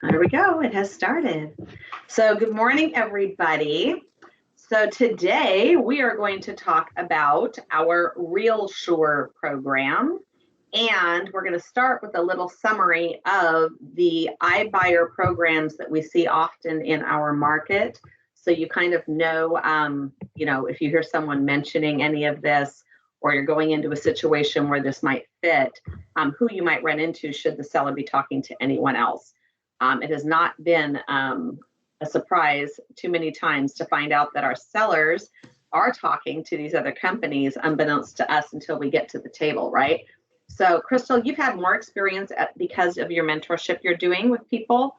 There we go. It has started. So good morning, everybody. So today we are going to talk about our RealSure program. And we're going to start with a little summary of the iBuyer programs that we see often in our market. So you kind of know, if you hear someone mentioning any of this, or you're going into a situation where this might fit, who you might run into should the seller be talking to anyone else. It has not been a surprise too many times to find out that our sellers are talking to these other companies unbeknownst to us until we get to the table, right? So Crystal, you've had more experience because of your mentorship you're doing with people,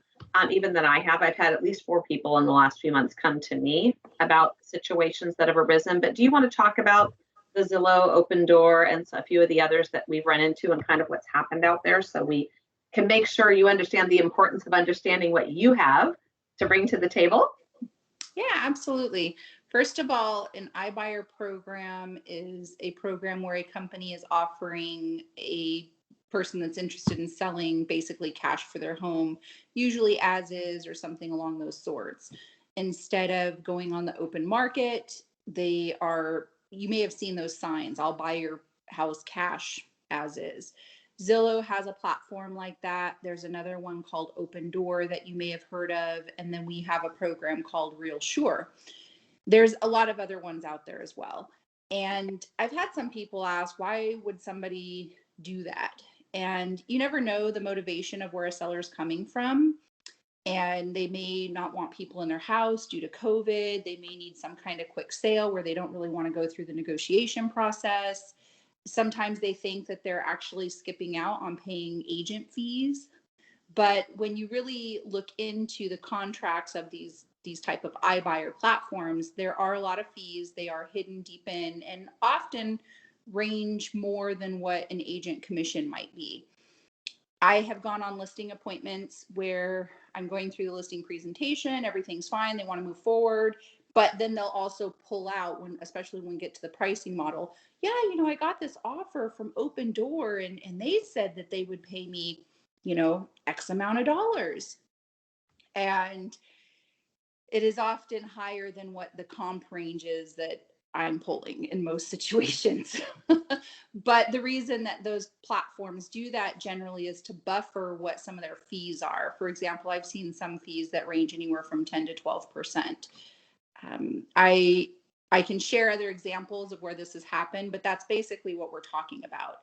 even than I have. I've had at least 4 people in the last few months come to me about situations that have arisen. But do you want to talk about the Zillow, Open Door, and a few of the others that we've run into and kind of what's happened out there, so we can make sure you understand the importance of understanding what you have to bring to the table? Yeah, absolutely. First of all, an iBuyer program is a program where a company is offering a person that's interested in selling basically cash for their home, usually as is or something along those sorts. Instead of going on the open market, you may have seen those signs, I'll buy your house cash as is. Zillow has a platform like that. There's another one called Open Door that you may have heard of. And then we have a program called RealSure. There's a lot of other ones out there as well. And I've had some people ask, why would somebody do that? And you never know the motivation of where a seller's coming from. And they may not want people in their house due to COVID. They may need some kind of quick sale where they don't really want to go through the negotiation process. Sometimes they think that they're actually skipping out on paying agent fees. But when you really look into the contracts of these type of iBuyer platforms, there are a lot of fees. They are hidden deep in and often range more than what an agent commission might be. I have gone on listing appointments where I'm going through the listing presentation, everything's fine, they want to move forward, but then they'll also pull out especially when we get to the pricing model. Yeah, I got this offer from Open Door and they said that they would pay me, X amount of dollars. And it is often higher than what the comp range is that I'm pulling in most situations. But the reason that those platforms do that generally is to buffer what some of their fees are. For example, I've seen some fees that range anywhere from 10 to 12%. I can share other examples of where this has happened, but that's basically what we're talking about.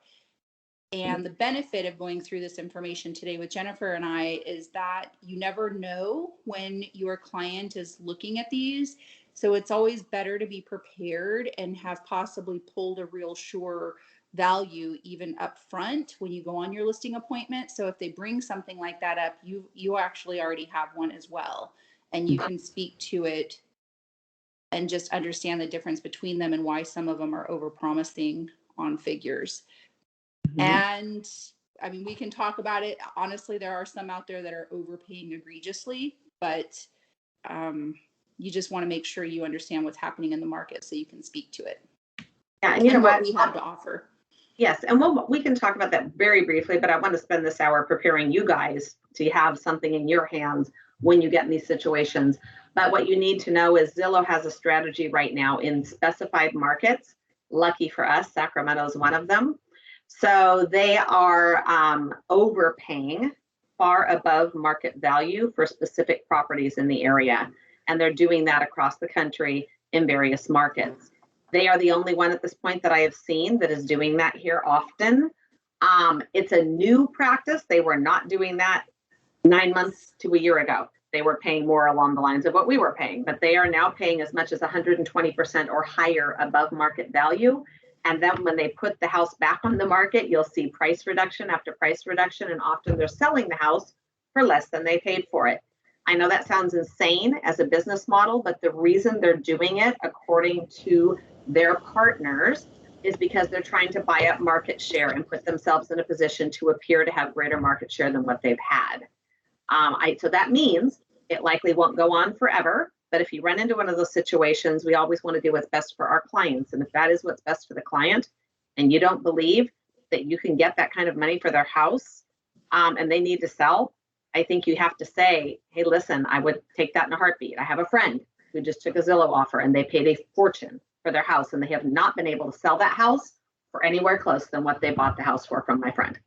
And the benefit of going through this information today with Jennifer and I is that you never know when your client is looking at these. So it's always better to be prepared and have possibly pulled a RealSure value even up front when you go on your listing appointment. So if they bring something like that up, you actually already have one as well, and you can speak to it and just understand the difference between them and why some of them are overpromising on figures. Mm-hmm. And I mean, we can talk about it. Honestly, there are some out there that are overpaying egregiously, but you just want to make sure you understand what's happening in the market so you can speak to it. Yeah, and what we have to offer. Yes, and we can talk about that very briefly, but I want to spend this hour preparing you guys to have something in your hands when you get in these situations. But what you need to know is Zillow has a strategy right now in specified markets. Lucky for us, Sacramento is one of them. So they are overpaying far above market value for specific properties in the area. And they're doing that across the country in various markets. They are the only one at this point that I have seen that is doing that here often. It's a new practice. They were not doing that 9 months to a year ago. They were paying more along the lines of what we were paying, but they are now paying as much as 120% or higher above market value. And then when they put the house back on the market, you'll see price reduction after price reduction, and often they're selling the house for less than they paid for it. I know that sounds insane as a business model, but the reason they're doing it, according to their partners, is because they're trying to buy up market share and put themselves in a position to appear to have greater market share than what they've had. So that means it likely won't go on forever. But if you run into one of those situations, we always want to do what's best for our clients. And if that is what's best for the client, and you don't believe that you can get that kind of money for their house, and they need to sell, I think you have to say, hey, listen, I would take that in a heartbeat. I have a friend who just took a Zillow offer and they paid a fortune for their house and they have not been able to sell that house for anywhere close than what they bought the house for from my friend.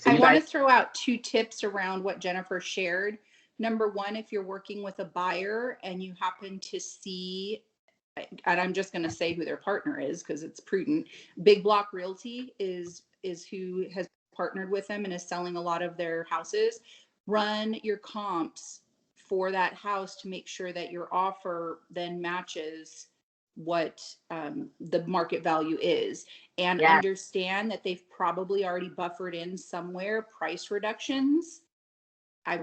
I want to throw out 2 tips around what Jennifer shared. Number one, if you're working with a buyer and you happen to see, and I'm just going to say who their partner is because it's prudent. Big Block Realty is who has partnered with them and is selling a lot of their houses. Run your comps for that house to make sure that your offer then matches what the market value is, and understand that they've probably already buffered in somewhere price reductions. I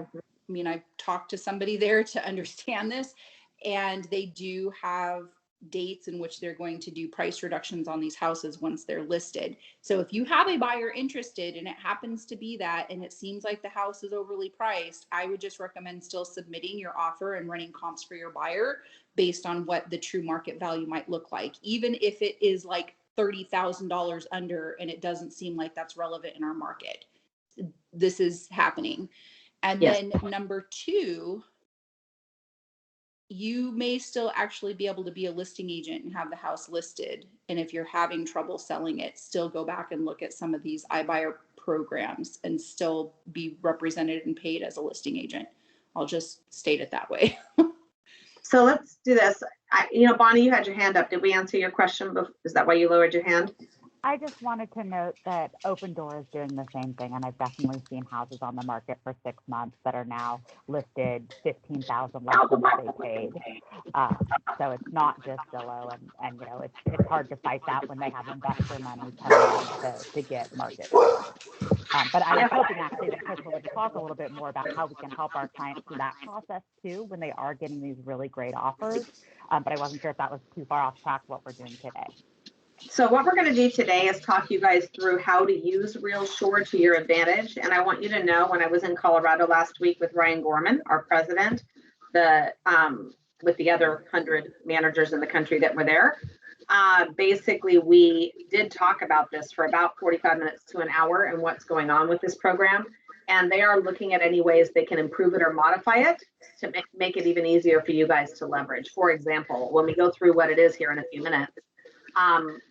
mean, I've talked to somebody there to understand this, and they do have dates in which they're going to do price reductions on these houses once they're listed. So if you have a buyer interested and it happens to be that, and it seems like the house is overly priced, I would just recommend still submitting your offer and running comps for your buyer based on what the true market value might look like, even if it is like $30,000 under and it doesn't seem like that's relevant in our market. This is happening. And then number 2, you may still actually be able to be a listing agent and have the house listed. And if you're having trouble selling it, still go back and look at some of these iBuyer programs and still be represented and paid as a listing agent. I'll just state it that way. So let's do this. Bonnie, you had your hand up. Did we answer your question? Is that why you lowered your hand? I just wanted to note that Opendoor is doing the same thing, and I've definitely seen houses on the market for 6 months that are now listed $15,000 less than what they paid. So it's not just Zillow, and it's hard to fight that when they have investor money coming in to get market value. But I was hoping actually that Crystal would talk a little bit more about how we can help our clients through that process too when they are getting these really great offers. But I wasn't sure if that was too far off track what we're doing today. So what we're going to do today is talk you guys through how to use RealSure to your advantage. And I want you to know, when I was in Colorado last week with Ryan Gorman, our president, with the other 100 managers in the country that were there, basically we did talk about this for about 45 minutes to an hour and what's going on with this program. And they are looking at any ways they can improve it or modify it to make it even easier for you guys to leverage. For example, when we go through what it is here in a few minutes,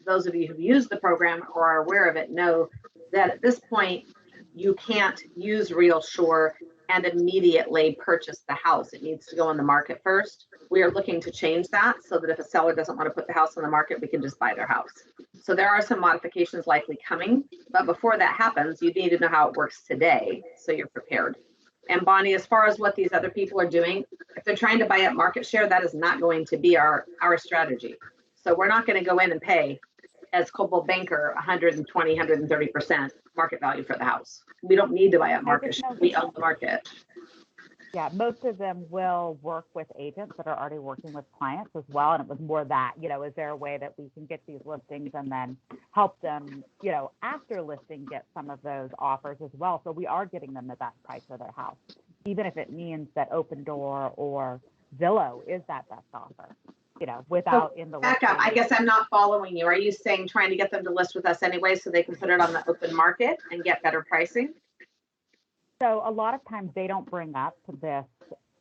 those of you who've used the program or are aware of it know that at this point, you can't use RealSure and immediately purchase the house. It needs to go on the market first. We are looking to change that so that if a seller doesn't want to put the house on the market, we can just buy their house. So there are some modifications likely coming, but before that happens, you need to know how it works today so you're prepared. And Bonnie, as far as what these other people are doing, if they're trying to buy up market share, that is not going to be our strategy. So we're not going to go in and pay, as Coldwell Banker, 120, 130% market value for the house. We don't need to buy up market share. We own the market. Yeah, most of them will work with agents that are already working with clients as well. And it was more that, is there a way that we can get these listings and then help them, after listing, get some of those offers as well. So we are getting them the best price for their house, even if it means that Opendoor or Zillow is that best offer. Without in the back up. I guess I'm not following you. Are you saying trying to get them to list with us anyway so they can put it on the open market and get better pricing? So a lot of times they don't bring up this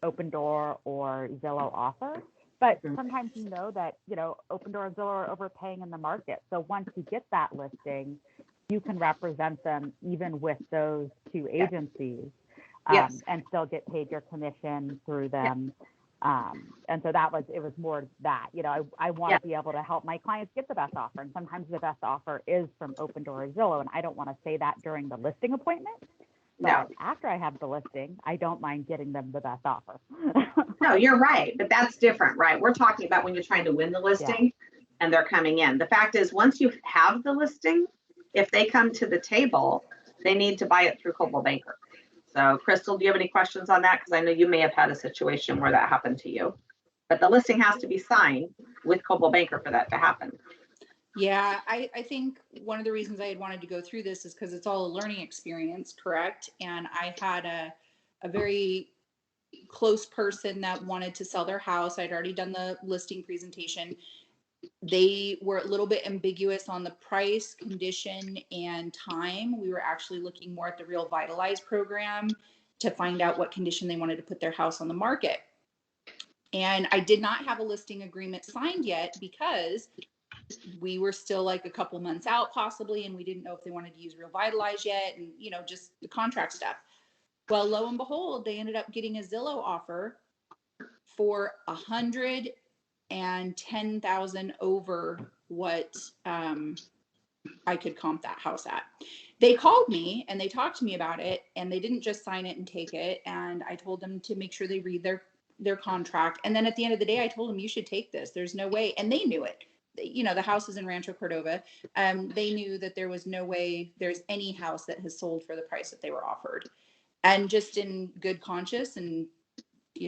Opendoor or Zillow offer, but sometimes that, Opendoor and Zillow are overpaying in the market. So once you get that listing, you can represent them even with those 2 agencies and still get paid your commission through them. And so it was more that, I want to be able to help my clients get the best offer. And sometimes the best offer is from Opendoor or Zillow. And I don't want to say that during the listing appointment. But after I have the listing, I don't mind getting them the best offer. No, you're right. But that's different, right? We're talking about when you're trying to win the listing and they're coming in. The fact is, once you have the listing, if they come to the table, they need to buy it through Coldwell Banker. So, Crystal, do you have any questions on that? Because I know you may have had a situation where that happened to you. But the listing has to be signed with Coldwell Banker for that to happen. Yeah, I think one of the reasons I had wanted to go through this is because it's all a learning experience, correct? And I had a very close person that wanted to sell their house. I'd already done the listing presentation. They were a little bit ambiguous on the price, condition, and time. We were actually looking more at the Real Vitalize program to find out what condition they wanted to put their house on the market. And I did not have a listing agreement signed yet because we were still like a couple months out possibly, and we didn't know if they wanted to use Real Vitalize yet, and just the contract stuff. Well, lo and behold, they ended up getting a Zillow offer for $110,000 over what I could comp that house at. They called me and they talked to me about it, and they didn't just sign it and take it. And I told them to make sure they read their contract. And then at the end of the day, I told them, you should take this. There's no way. And they knew it. The house is in Rancho Cordova. They knew that there was no way there's any house that has sold for the price that they were offered. And just in good conscience, and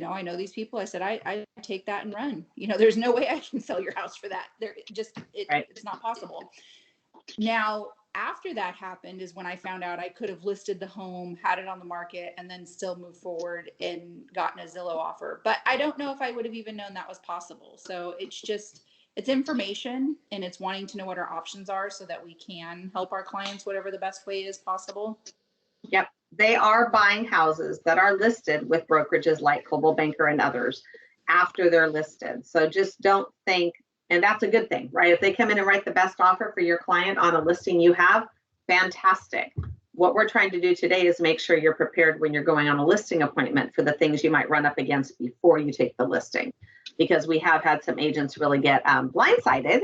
I know these people, I said, I take that and run. There's no way I can sell your house for that. It's not possible. Now, after that happened is when I found out I could have listed the home, had it on the market, and then still moved forward and gotten a Zillow offer. But I don't know if I would have even known that was possible. So it's information, and it's wanting to know what our options are so that we can help our clients whatever the best way is possible. Yep. They are buying houses that are listed with brokerages like Coldwell Banker and others after they're listed. So just don't think, and that's a good thing, right? If they come in and write the best offer for your client on a listing you have, fantastic. What we're trying to do today is make sure you're prepared when you're going on a listing appointment for the things you might run up against before you take the listing, because we have had some agents really get blindsided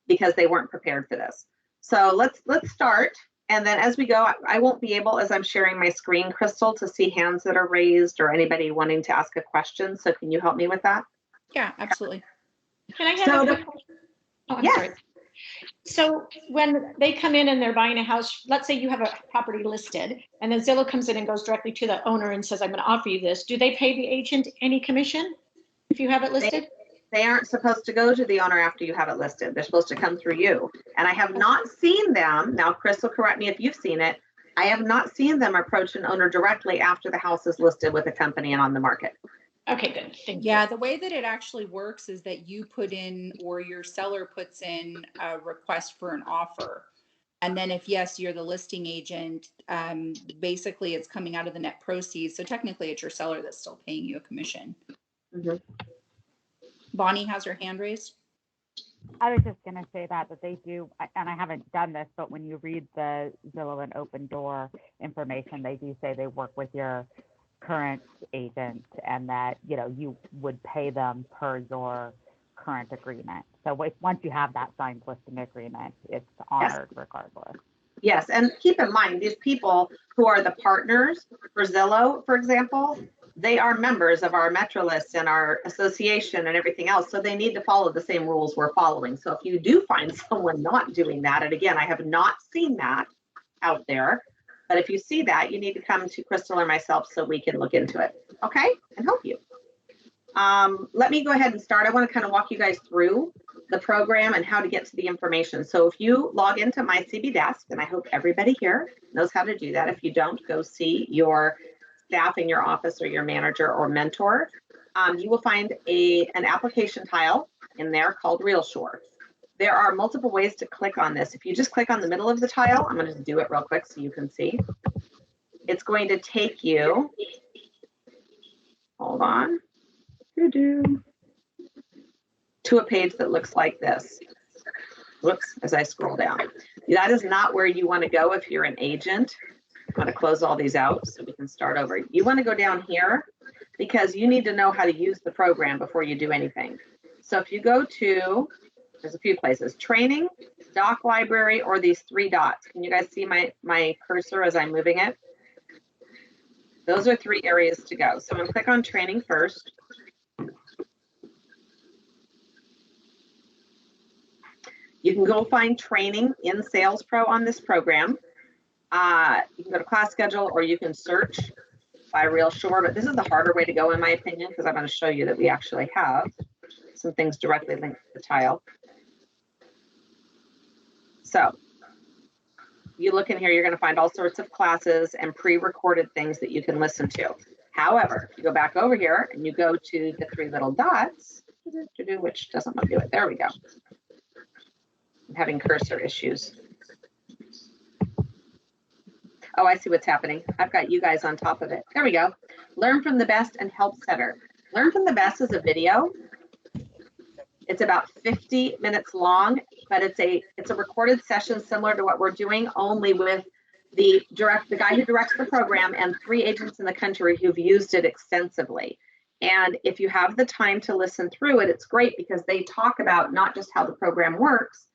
because they weren't prepared for this. So let's start. And then as we go, I won't be able, as I'm sharing my screen, Crystal, to see hands that are raised or anybody wanting to ask a question. So can you help me with that? Yeah, absolutely. Can I have a quick question? Oh, I'm sorry. So when they come in and they're buying a house, let's say you have a property listed, and then Zillow comes in and goes directly to the owner and says, I'm going to offer you this. Do they pay the agent any commission if you have it listed? They aren't supposed to go to the owner after you have it listed. They're supposed to come through you. And I have not seen them. Now, Crystal, correct me if you've seen it. I have not seen them approach an owner directly after the house is listed with a company and on the market. Okay, good. Thank you. Yeah, the way that it actually works is that you put in, or your seller puts in, a request for an offer. And then if yes, you're the listing agent, basically it's coming out of the net proceeds. So technically it's your seller that's still paying you a commission. Mm-hmm. Bonnie has her hand raised. I was just going to say that they do, and I haven't done this, but when you read the Zillow and Open Door information, they do say they work with your current agent, and that you would pay them per your current agreement. So once you have that signed listing agreement, it's honored regardless. Yes, and keep in mind, these people who are the partners for Zillow, for example, they are members of our MetroList and our association and everything else. So they need to follow the same rules we're following. So if you do find someone not doing that, and again, I have not seen that out there, but if you see that, you need to come to Crystal or myself so we can look into it, okay, and help you. Let me go ahead and start. I want to kind of walk you guys through the program and how to get to the information. So if you log into My CB Desk, and I hope everybody here knows how to do that. If you don't, go see your staff in your office or your manager or mentor. You will find an application tile in there called RealSure. There are multiple ways to click on this. If you just click on the middle of the tile, I'm going to do it real quick so you can see. It's going to take you, hold on, to a page that looks like this. Whoops, as I scroll down. That is not where you want to go if you're an agent. I'm going to close all these out so we can start over. You want to go down here because you need to know how to use the program before you do anything. So if you go to, there's a few places, training, doc library, or these three dots. Can you guys see my cursor as I'm moving it? Those are three areas to go. So I'm going to click on training first. You can go find training in Sales Pro on this program. You can go to class schedule, or you can search by RealSure, but this is the harder way to go in my opinion, because I'm going to show you that we actually have some things directly linked to the tile. So you look in here, you're going to find all sorts of classes and pre-recorded things that you can listen to. However, if you go back over here and you go to the three little dots, which doesn't want to do it, there we go. I'm having cursor issues. Oh, I see what's happening. I've got you guys on top of it. There we go. Learn from the best and help setter. Learn from the best is a video. It's about 50 minutes long, but it's a recorded session similar to what we're doing, only with the guy who directs the program and 3 agents in the country who've used it extensively. And if you have the time to listen through it, it's great because they talk about not just how the program works,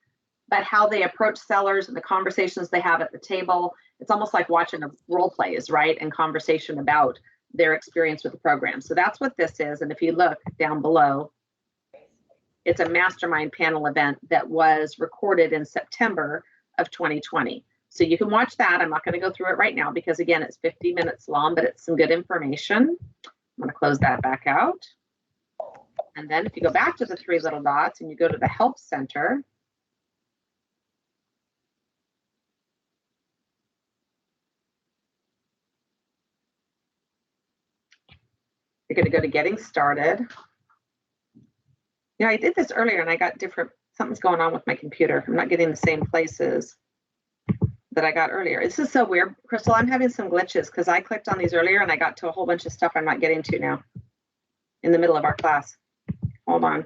but how they approach sellers and the conversations they have at the table. It's almost like watching a role plays, right? And conversation about their experience with the program. So that's what this is. And if you look down below, it's a mastermind panel event that was recorded in September of 2020. So you can watch that. I'm not going to go through it right now because again, it's 50 minutes long, but it's some good information. I'm going to close that back out. And then if you go back to the 3 little dots and you go to the Help Center, you're going to go to Getting Started. Yeah, I did this earlier and I got something's going on with my computer. I'm not getting the same places that I got earlier. This is so weird, Crystal. I'm having some glitches because I clicked on these earlier and I got to a whole bunch of stuff I'm not getting to now in the middle of our class. Hold on.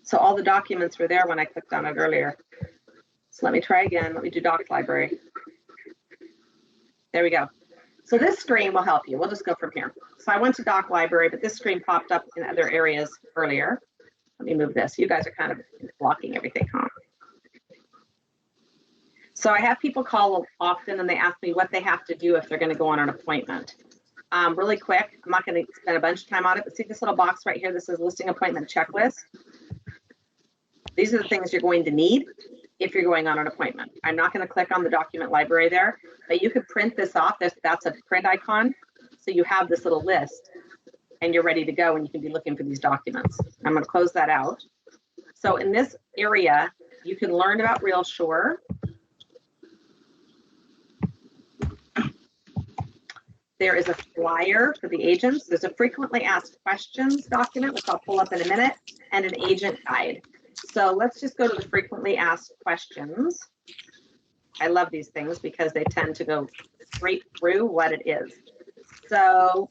So all the documents were there when I clicked on it earlier. So let me try again. Let me do Doc Library. There we go. So this screen will help you. We'll just go from here. So I went to Doc Library, but this screen popped up in other areas earlier. Let me move this. You guys are kind of blocking everything, huh? So I have people call often and they ask me what they have to do if they're going to go on an appointment. Really quick, I'm not going to spend a bunch of time on it, but see this little box right here? This is listing appointment checklist. These are the things you're going to need if you're going on an appointment. I'm not going to click on the document library there, but you could print this off. That's a print icon. So you have this little list and you're ready to go and you can be looking for these documents. I'm going to close that out. So in this area, you can learn about RealSure. There is a flyer for the agents. There's a frequently asked questions document, which I'll pull up in a minute, and an agent guide. So let's just go to the frequently asked questions. I love these things because they tend to go straight through what it is. So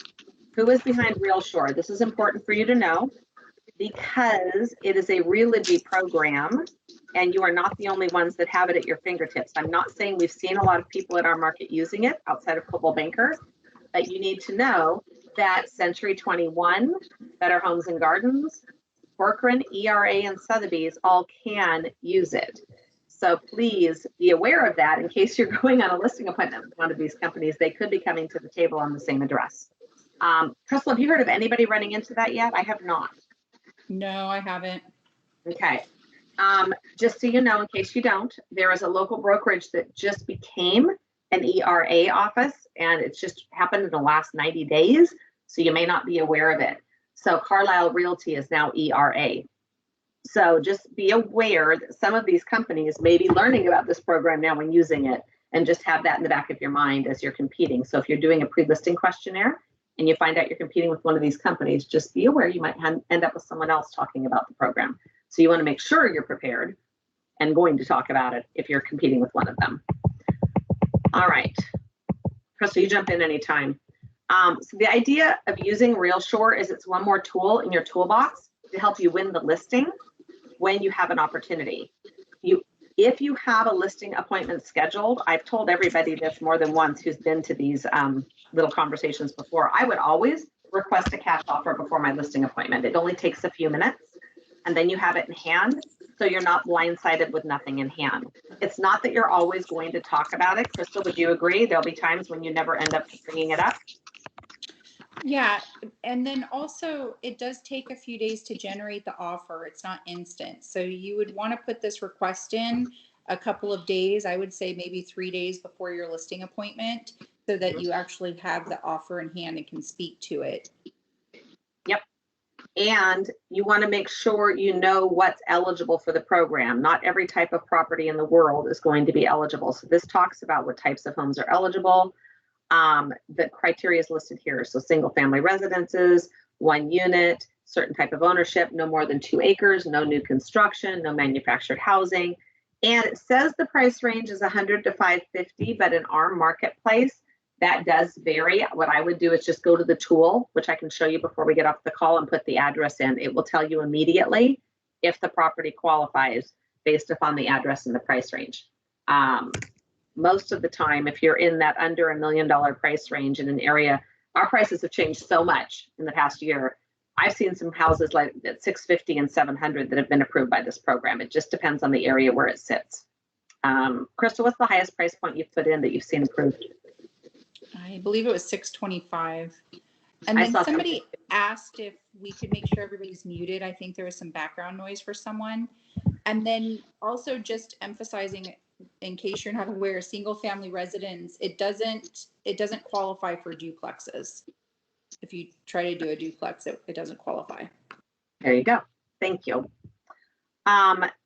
who is behind RealSure? This is important for you to know because it is a Realogy program and you are not the only ones that have it at your fingertips. I'm not saying we've seen a lot of people in our market using it outside of Coldwell Banker, but you need to know that Century 21, Better Homes and Gardens, Corcoran, ERA, and Sotheby's all can use it. So please be aware of that in case you're going on a listing appointment with one of these companies. They could be coming to the table on the same address. Crystal, have you heard of anybody running into that yet? I have not. No, I haven't. Okay. Just so you know, in case you don't, there is a local brokerage that just became an ERA office, and it's just happened in the last 90 days. So you may not be aware of it. So Carlisle Realty is now ERA. So just be aware that some of these companies may be learning about this program now and using it, and just have that in the back of your mind as you're competing. So if you're doing a pre-listing questionnaire and you find out you're competing with one of these companies, just be aware you might end up with someone else talking about the program. So you want to make sure you're prepared and going to talk about it if you're competing with one of them. All right, Crystal, you jump in anytime. So the idea of using RealSure is it's one more tool in your toolbox to help you win the listing when you have an opportunity. If you have a listing appointment scheduled, I've told everybody this more than once who's been to these little conversations before, I would always request a cash offer before my listing appointment. It only takes a few minutes and then you have it in hand. So you're not blindsided with nothing in hand. It's not that you're always going to talk about it. Crystal, would you agree? There'll be times when you never end up bringing it up. Yeah, and then also it does take a few days to generate the offer. It's not instant. So you would want to put this request in a couple of days. I would say maybe 3 days before your listing appointment so that you actually have the offer in hand and can speak to it. Yep. And you want to make sure you know what's eligible for the program. Not every type of property in the world is going to be eligible. So this talks about what types of homes are eligible. The criteria is listed here. So single family residences, 1 unit, certain type of ownership, no more than 2 acres, no new construction, no manufactured housing, And it says the price range is 100 to 550, but in our marketplace, that does vary. What I would do is just go to the tool, which I can show you before we get off the call, and put the address in. It will tell you immediately if the property qualifies based upon the address and the price range. Most of the time, if you're in that under $1 million price range in an area, our prices have changed so much in the past year. I've seen some houses like at 650 and 700 that have been approved by this program. It just depends on the area where it sits. Crystal, what's the highest price point you've put in that you've seen approved? I believe it was 625. And then somebody asked if we could make sure everybody's muted. I think there was some background noise for someone. And then also just emphasizing, in case you're not aware, single family residence, it doesn't qualify for duplexes. If you try to do a duplex, it doesn't qualify. There you go. Thank you.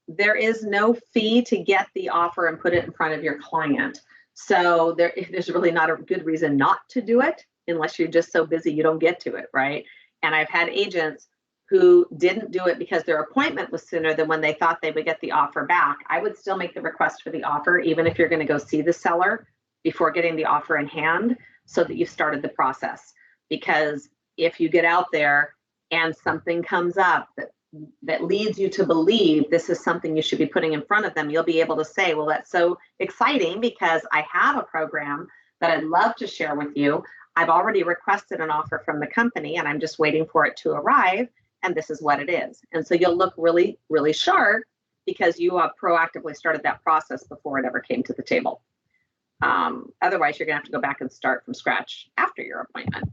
There is no fee to get the offer and put it in front of your client. So there's really not a good reason not to do it unless you're just so busy you don't get to it, right? And I've had agents who didn't do it because their appointment was sooner than when they thought they would get the offer back. I would still make the request for the offer, even if you're going to go see the seller before getting the offer in hand, so that you've started the process. Because if you get out there and something comes up that leads you to believe this is something you should be putting in front of them, you'll be able to say, well, that's so exciting because I have a program that I'd love to share with you. I've already requested an offer from the company and I'm just waiting for it to arrive. And this is what it is. And so you'll look really, really sharp because you have proactively started that process before it ever came to the table. Otherwise, you're going to have to go back and start from scratch after your appointment.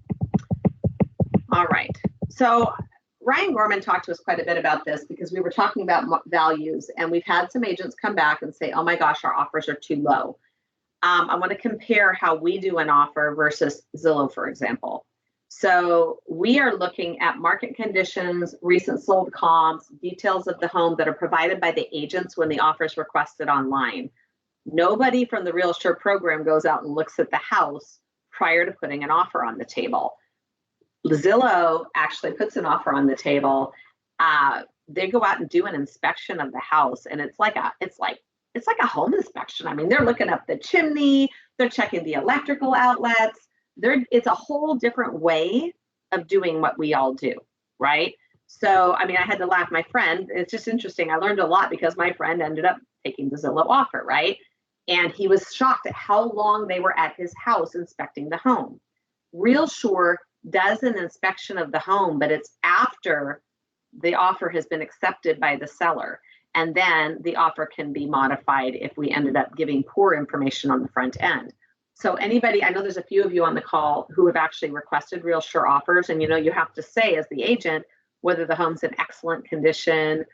All right. So Ryan Gorman talked to us quite a bit about this because we were talking about values, and we've had some agents come back and say, oh my gosh, our offers are too low. I want to compare how we do an offer versus Zillow, for example. So we are looking at market conditions, recent sold comps, details of the home that are provided by the agents when the offer is requested online. Nobody from the RealSure program goes out and looks at the house prior to putting an offer on the table. Zillow actually puts an offer on the table. They go out and do an inspection of the house, and it's like a home inspection. I mean, they're looking up the chimney, they're checking the electrical outlets. It's a whole different way of doing what we all do, right? So, I mean, I had to laugh. My friend, it's just interesting. I learned a lot because my friend ended up taking the Zillow offer, right? And he was shocked at how long they were at his house inspecting the home. RealSure does an inspection of the home, but it's after the offer has been accepted by the seller. And then the offer can be modified if we ended up giving poor information on the front end. So anybody, I know there's a few of you on the call who have actually requested RealSure offers, and you have to say as the agent whether the home's in excellent condition.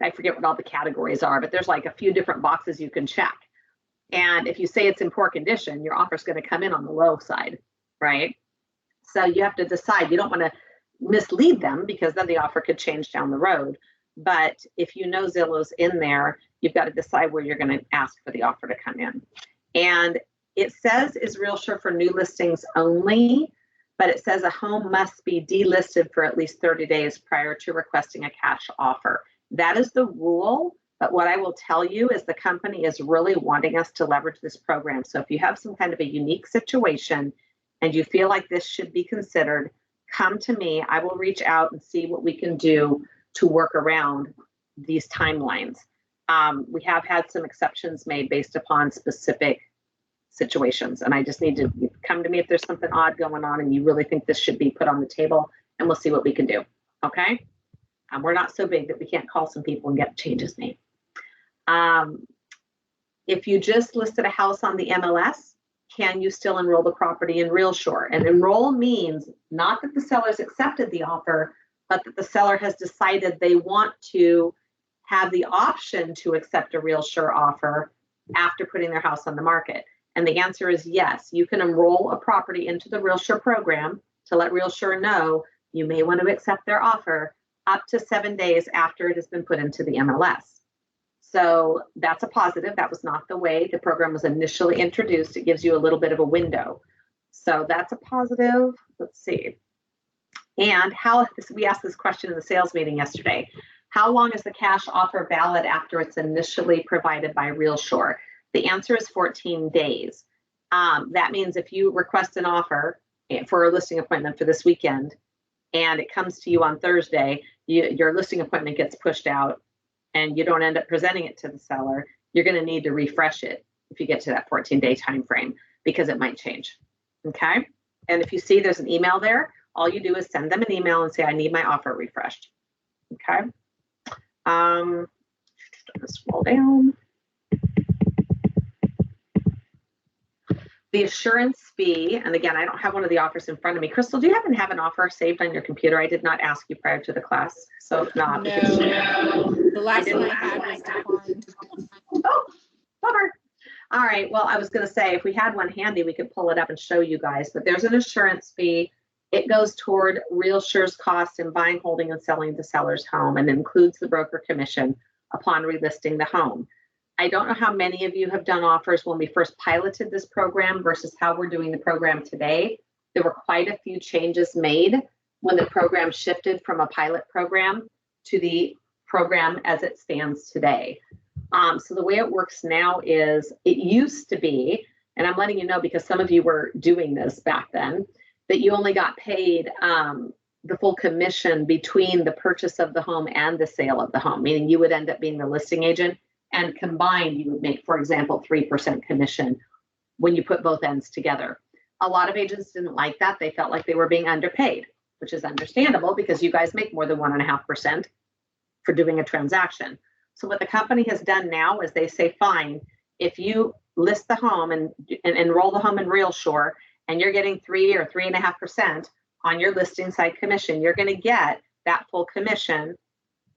I forget what all the categories are, but there's like a few different boxes you can check. And if you say it's in poor condition, your offer's going to come in on the low side, right? So you have to decide. You don't want to mislead them because then the offer could change down the road. But if you know Zillow's in there, you've got to decide where you're going to ask for the offer to come in. And it says is RealSure for new listings only, but it says a home must be delisted for at least 30 days prior to requesting a cash offer. That is the rule. But what I will tell you is the company is really wanting us to leverage this program. So if you have some kind of a unique situation and you feel like this should be considered, come to me. I will reach out and see what we can do to work around these timelines. We have had some exceptions made based upon specific situations, and I just need to come to me if there's something odd going on and you really think this should be put on the table, and we'll see what we can do. Okay? We're not so big that we can't call some people and get changes made. If you just listed a house on the MLS, can you still enroll the property in RealSure? And enroll means not that the seller's accepted the offer, but that the seller has decided they want to have the option to accept a RealSure offer after putting their house on the market. And the answer is yes. You can enroll a property into the RealSure program to let RealSure know you may want to accept their offer up to 7 days after it has been put into the MLS. So that's a positive. That was not the way the program was initially introduced. It gives you a little bit of a window. So that's a positive. Let's see. And we asked this question in the sales meeting yesterday. How long is the cash offer valid after it's initially provided by RealSure? The answer is 14 days. That means if you request an offer for a listing appointment for this weekend and it comes to you on Thursday, your listing appointment gets pushed out and you don't end up presenting it to the seller, you're going to need to refresh it if you get to that 14-day time frame because it might change. Okay. And if you see there's an email there, all you do is send them an email and say, I need my offer refreshed. Okay. I'm gonna scroll down. The assurance fee, and again, I don't have one of the offers in front of me. Crystal, do you happen to have an offer saved on your computer? I did not ask you prior to the class, so if not. No, the last one I had was declined. Oh, bummer. All right, well, I was gonna say, if we had one handy, we could pull it up and show you guys, but there's an assurance fee. It goes toward RealSure's cost in buying, holding, and selling the seller's home and includes the broker commission upon relisting the home. I don't know how many of you have done offers when we first piloted this program versus how we're doing the program today. There were quite a few changes made when the program shifted from a pilot program to the program as it stands today. So the way it works now is it used to be, and I'm letting you know because some of you were doing this back then, that you only got paid the full commission between the purchase of the home and the sale of the home, meaning you would end up being the listing agent and combined you would make, for example, 3% commission when you put both ends together. A lot of agents didn't like that. They felt like they were being underpaid, which is understandable because you guys make more than 1.5% for doing a transaction. So what the company has done now is they say, fine, if you list the home and enroll the home in RealSure, and you're getting 3 or 3.5% on your listing side commission, you're going to get that full commission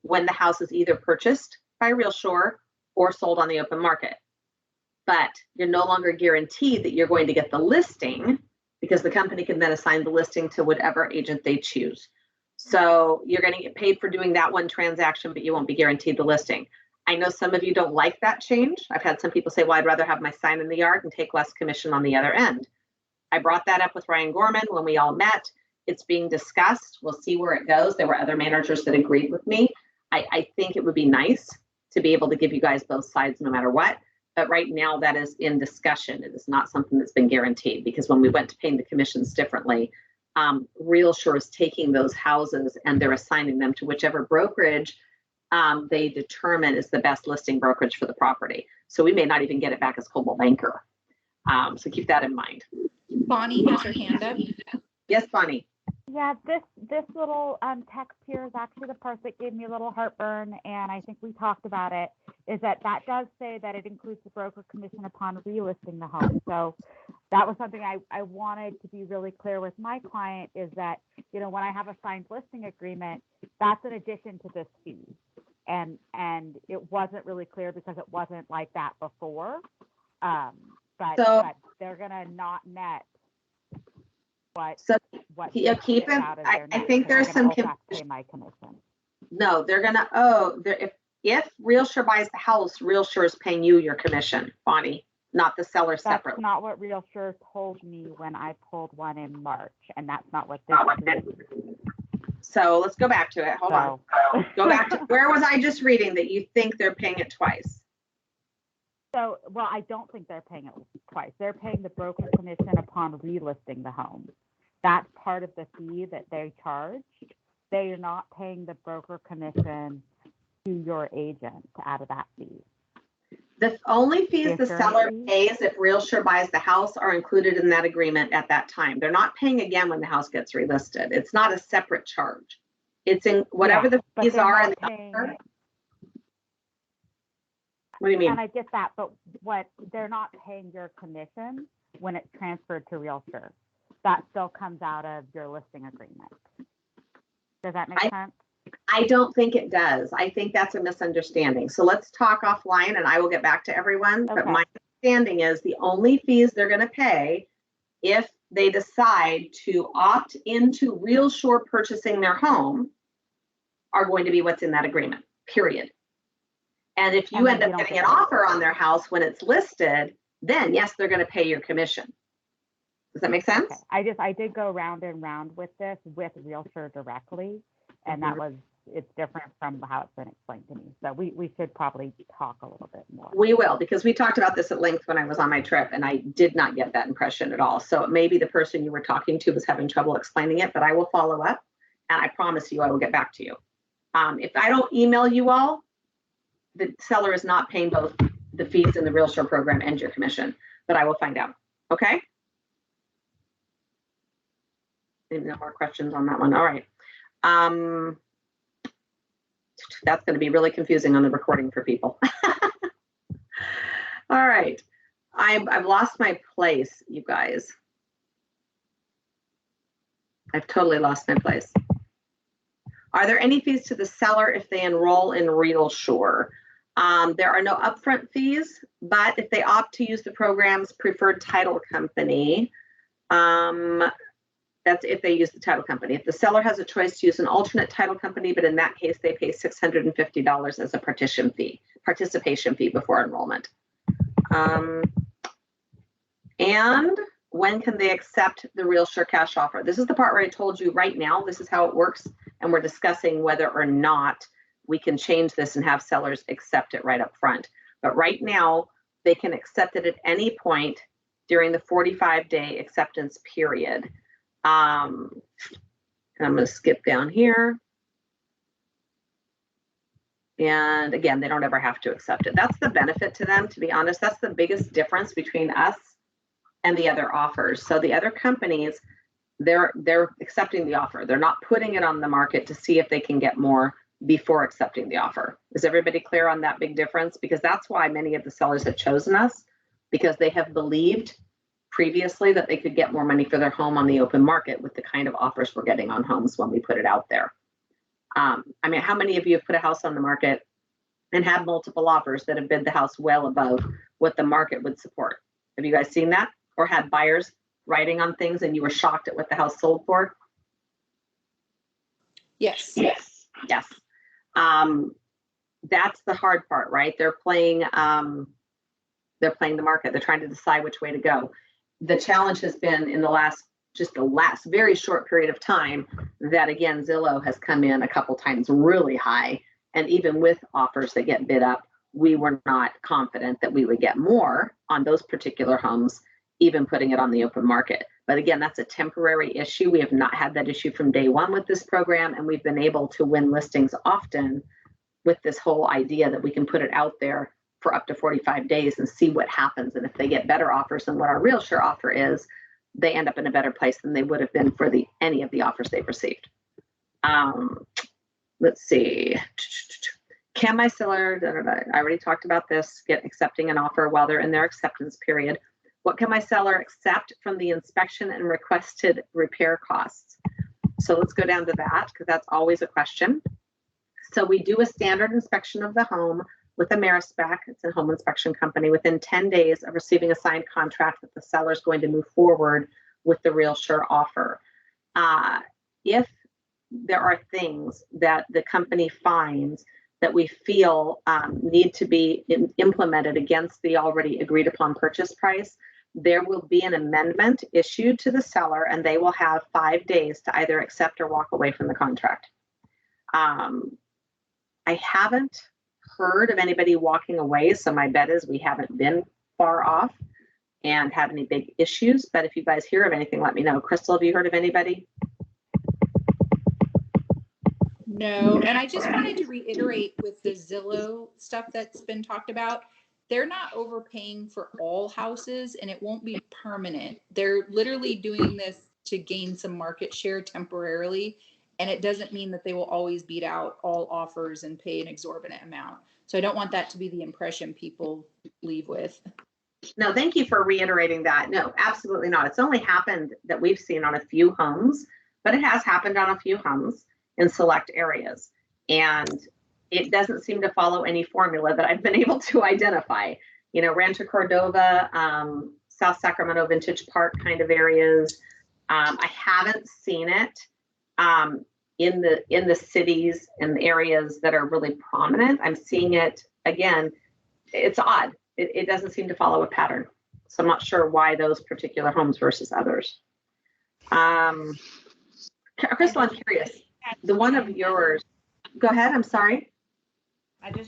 when the house is either purchased by RealSure or sold on the open market. But you're no longer guaranteed that you're going to get the listing because the company can then assign the listing to whatever agent they choose. So you're going to get paid for doing that one transaction, but you won't be guaranteed the listing. I know some of you don't like that change. I've had some people say, well, I'd rather have my sign in the yard and take less commission on the other end. I brought that up with Ryan Gorman when we all met. It's being discussed. We'll see where it goes. There were other managers that agreed with me. I think it would be nice to be able to give you guys both sides no matter what. But right now that is in discussion. It is not something that's been guaranteed because when we went to paying the commissions differently, RealSure is taking those houses and they're assigning them to whichever brokerage they determine is the best listing brokerage for the property. So we may not even get it back as Coldwell Banker. So keep that in mind. Bonnie has her hand up. Yes, Bonnie. Yeah, this little text here is actually the part that gave me a little heartburn, and I think we talked about it, is that does say that it includes the broker commission upon relisting the home. So that was something I wanted to be really clear with my client is that, when I have a signed listing agreement, that's in addition to this fee. And it wasn't really clear because it wasn't like that before. But they're going to not net what keep it. I think there's some pay my commission. No, they're gonna if RealSure buys the house, RealSure is paying you your commission, Bonnie, not the seller separately. That's not what RealSure told me when I pulled one in March, and that's not what this is. So let's go back to it. Hold on. Go back to where was I just reading that you think they're paying it twice? So, well, I don't think they're paying it twice. They're paying the broker commission upon relisting the home. That's part of the fee that they charge. They are not paying the broker commission to your agent out of that fee. The only fees the seller pays if RealSure buys the house are included in that agreement at that time. They're not paying again when the house gets relisted. It's not a separate charge. It's in whatever the fees are in the offer. What do you mean? And I get that, but what they're not paying your commission when it's transferred to RealSure. That still comes out of your listing agreement. Does that make sense? I don't think it does. I think that's a misunderstanding. So let's talk offline and I will get back to everyone. Okay. But my understanding is the only fees they're going to pay if they decide to opt into RealSure purchasing their home are going to be what's in that agreement, period. And if you end up getting an offer on their house when it's listed, then yes, they're going to pay your commission. Does that make sense? Okay. I did go round and round with this with RealSure directly, and that was it's different from how it's been explained to me. So we should probably talk a little bit more. We will, because we talked about this at length when I was on my trip, and I did not get that impression at all. So maybe the person you were talking to was having trouble explaining it, but I will follow up, and I promise you I will get back to you. If I don't email you all, the seller is not paying both the fees in the RealSure program and your commission, but I will find out. Okay? Maybe no more questions on that one. All right. That's going to be really confusing on the recording for people. All right. I've lost my place, you guys. I've totally lost my place. Are there any fees to the seller if they enroll in RealSure? There are no upfront fees, but if they opt to use the program's preferred title company, that's if they use the title company. If the seller has a choice to use an alternate title company, but in that case, they pay $650 as a participation fee before enrollment. And when can they accept the RealSure cash offer? This is the part where I told you right now, this is how it works. And we're discussing whether or not we can change this and have sellers accept it right up front. But right now, they can accept it at any point during the 45-day acceptance period. And I'm going to skip down here. And again, they don't ever have to accept it. That's the benefit to them, to be honest. That's the biggest difference between us and the other offers. So the other companies, they're accepting the offer. They're not putting it on the market to see if they can get more before accepting the offer. Is everybody clear on that big difference? Because that's why many of the sellers have chosen us, because they have believed previously that they could get more money for their home on the open market with the kind of offers we're getting on homes when we put it out there. I mean, how many of you have put a house on the market and had multiple offers that have bid the house well above what the market would support? Have you guys seen that? Or had buyers writing on things and you were shocked at what the house sold for? Yes. Yes. Yes. That's the hard part, right? They're playing the market. They're trying to decide which way to go. The challenge has been in the last very short period of time that, again, Zillow has come in a couple times really high. And even with offers that get bid up, we were not confident that we would get more on those particular homes, even putting it on the open market. But again, that's a temporary issue. We have not had that issue from day one with this program, and we've been able to win listings often with this whole idea that we can put it out there for up to 45 days and see what happens. And if they get better offers than what our RealSure offer is, they end up in a better place than they would have been for any of the offers they've received. Let's see. Can my seller, I already talked about this, get accepting an offer while they're in their acceptance period? What can my seller accept from the inspection and requested repair costs? So let's go down to that, because that's always a question. So we do a standard inspection of the home with Amerispec, it's a home inspection company, within 10 days of receiving a signed contract that the seller is going to move forward with the RealSure offer. If there are things that the company finds that we feel need to be implemented against the already agreed upon purchase price, there will be an amendment issued to the seller, and they will have 5 days to either accept or walk away from the contract. I haven't heard of anybody walking away, so my bet is we haven't been far off and had any big issues. But if you guys hear of anything, let me know. Crystal, have you heard of anybody? No, and I just wanted to reiterate with the Zillow stuff that's been talked about, they're not overpaying for all houses, and it won't be permanent. They're literally doing this to gain some market share temporarily, and it doesn't mean that they will always beat out all offers and pay an exorbitant amount. So I don't want that to be the impression people leave with. No, thank you for reiterating that. No, absolutely not. It's only happened that we've seen on a few homes, but it has happened on a few homes in select areas. And it doesn't seem to follow any formula that I've been able to identify. You know, Rancho Cordova, South Sacramento Vintage Park kind of areas. I haven't seen it in the cities and the areas that are really prominent. I'm seeing it, again, it's odd. It doesn't seem to follow a pattern. So I'm not sure why those particular homes versus others. Crystal, I'm curious. The one of yours, Go ahead, I'm sorry.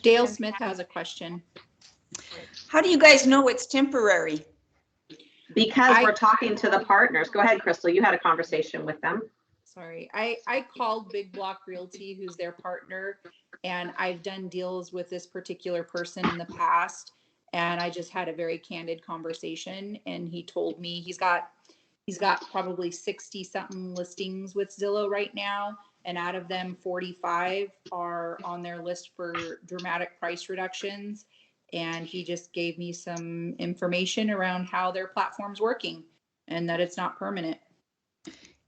Dale Smith has a question. How do you guys know it's temporary? Because we're talking to the partners. Go ahead, Crystal, you had a conversation with them. Sorry, I called Big Block Realty, who's their partner, and I've done deals with this particular person in the past. And I just had a very candid conversation, and he told me he's got probably 60 something listings with Zillow right now. And out of them, 45 are on their list for dramatic price reductions. And he just gave me some information around how their platform's working and that it's not permanent.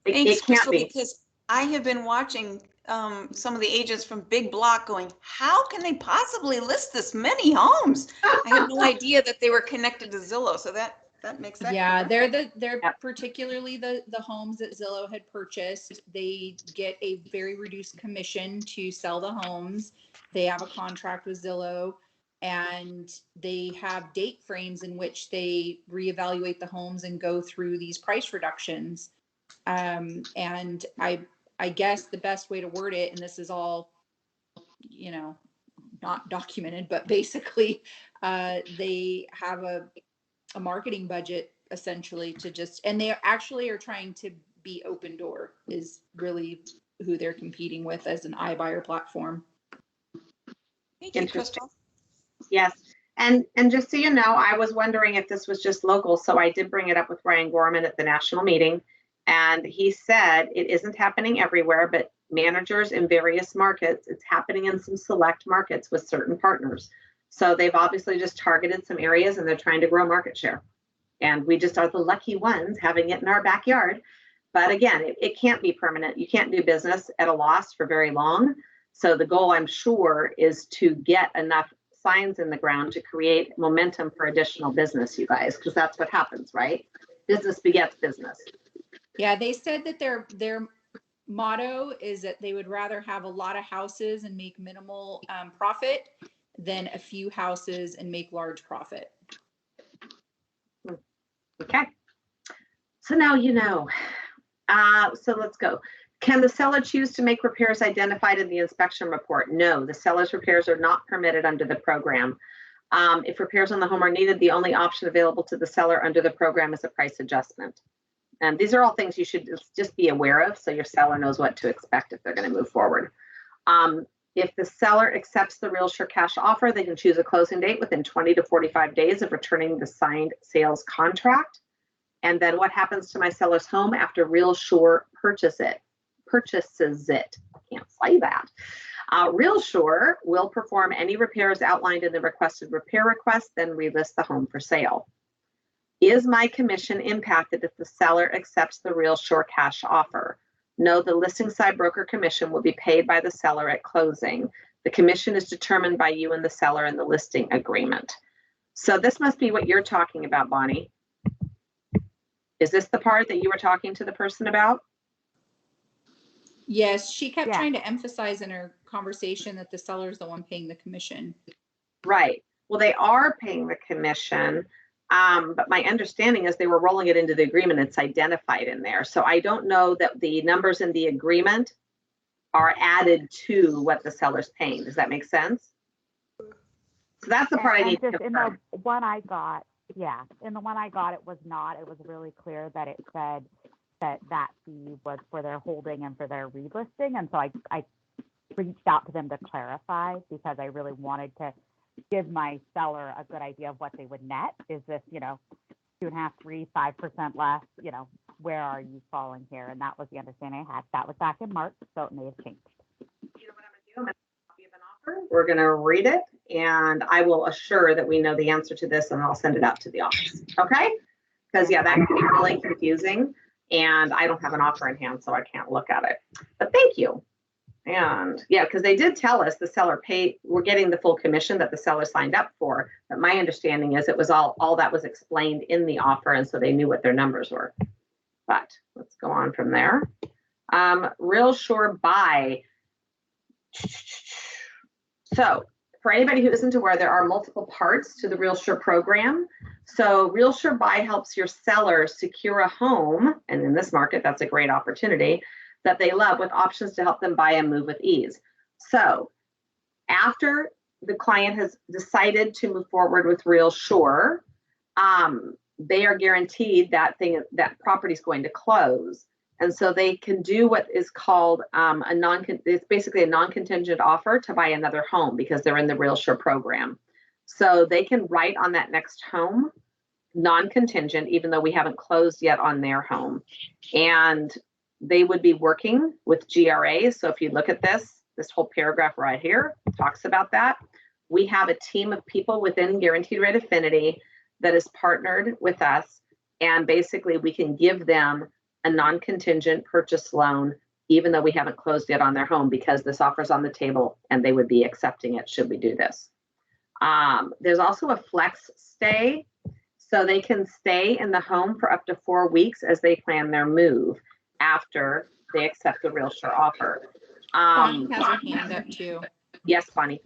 Thanks, It can't Crystal, be. because I have been watching some of the agents from Big Block going, how can they possibly list this many homes? I had no idea that they were connected to Zillow, so that makes sense. Yeah, they're particularly the homes that Zillow had purchased. They get a very reduced commission to sell the homes. They have a contract with Zillow, and they have date frames in which they reevaluate the homes and go through these price reductions. And I guess the best way to word it, and this is all, not documented, but basically, they have a marketing budget essentially to and they actually are trying to be Open Door is really who they're competing with as an iBuyer platform. Thank you, Crystal. Yes. And just so you know, I was wondering if this was just local. So I did bring it up with Ryan Gorman at the national meeting. And he said it isn't happening everywhere, but managers in various markets, it's happening in some select markets with certain partners. So they've obviously just targeted some areas and they're trying to grow market share. And we just are the lucky ones having it in our backyard. But again, it can't be permanent. You can't do business at a loss for very long. So the goal, I'm sure, is to get enough signs in the ground to create momentum for additional business, you guys, because that's what happens, right? Business begets business. Yeah, they said that their motto is that they would rather have a lot of houses and make minimal profit than a few houses and make large profit. Okay. So now you know. So let's go. Can the seller choose to make repairs identified in the inspection report? No, the seller's repairs are not permitted under the program. If repairs on the home are needed, the only option available to the seller under the program is a price adjustment. And these are all things you should just be aware of so your seller knows what to expect if they're going to move forward. If the seller accepts the RealSure cash offer, they can choose a closing date within 20 to 45 days of returning the signed sales contract. And then what happens to my seller's home after RealSure purchases it? I can't say that. RealSure will perform any repairs outlined in the requested repair request, then relist the home for sale. Is my commission impacted if the seller accepts the RealSure cash offer? No, the listing side broker commission will be paid by the seller at closing. The commission is determined by you and the seller in the listing agreement. So this must be what you're talking about, Bonnie. Is this the part that you were talking to the person about? Yes, she kept trying to emphasize in her conversation that the seller is the one paying the commission. Right. Well, they are paying the commission. But my understanding is they were rolling it into the agreement. It's identified in there. So I don't know that the numbers in the agreement are added to what the seller's paying. Does that make sense? So that's the part I need to confirm. In the one I got, it was not. It was really clear that it said that fee was for their holding and for their relisting. And so I reached out to them to clarify because I really wanted to give my seller a good idea of what they would net. Is this, 2.5%, 3%, 5% less? Where are you falling here? And that was the understanding I had. That was back in March, so it may have changed. You know what I'm going to do? I'm going to copy of an offer. We're going to read it, and I will assure that we know the answer to this, and I'll send it out to the office. Okay? Because that can be really confusing, and I don't have an offer in hand, so I can't look at it. But thank you. And because they did tell us the seller paid, we're getting the full commission that the seller signed up for. But my understanding is it was all that was explained in the offer. And so they knew what their numbers were. But let's go on from there. RealSure buy. So for anybody who isn't aware, there are multiple parts to the RealSure program. So RealSure buy helps your seller secure a home. And in this market, that's a great opportunity that they love with options to help them buy and move with ease. So after the client has decided to move forward with RealSure, they are guaranteed that that property is going to close. And so they can do what is called it's basically a non-contingent offer to buy another home because they're in the RealSure program. So they can write on that next home non-contingent, even though we haven't closed yet on their home. And they would be working with GRA. So if you look at this whole paragraph right here talks about that. We have a team of people within Guaranteed Rate Affinity that is partnered with us. And basically we can give them a non-contingent purchase loan, even though we haven't closed yet on their home, because this offer's on the table and they would be accepting it should we do this. There's also a flex stay. So they can stay in the home for up to 4 weeks as they plan their move after they accept the RealSure offer. Bonnie has her hand up too. Yes, Bonnie.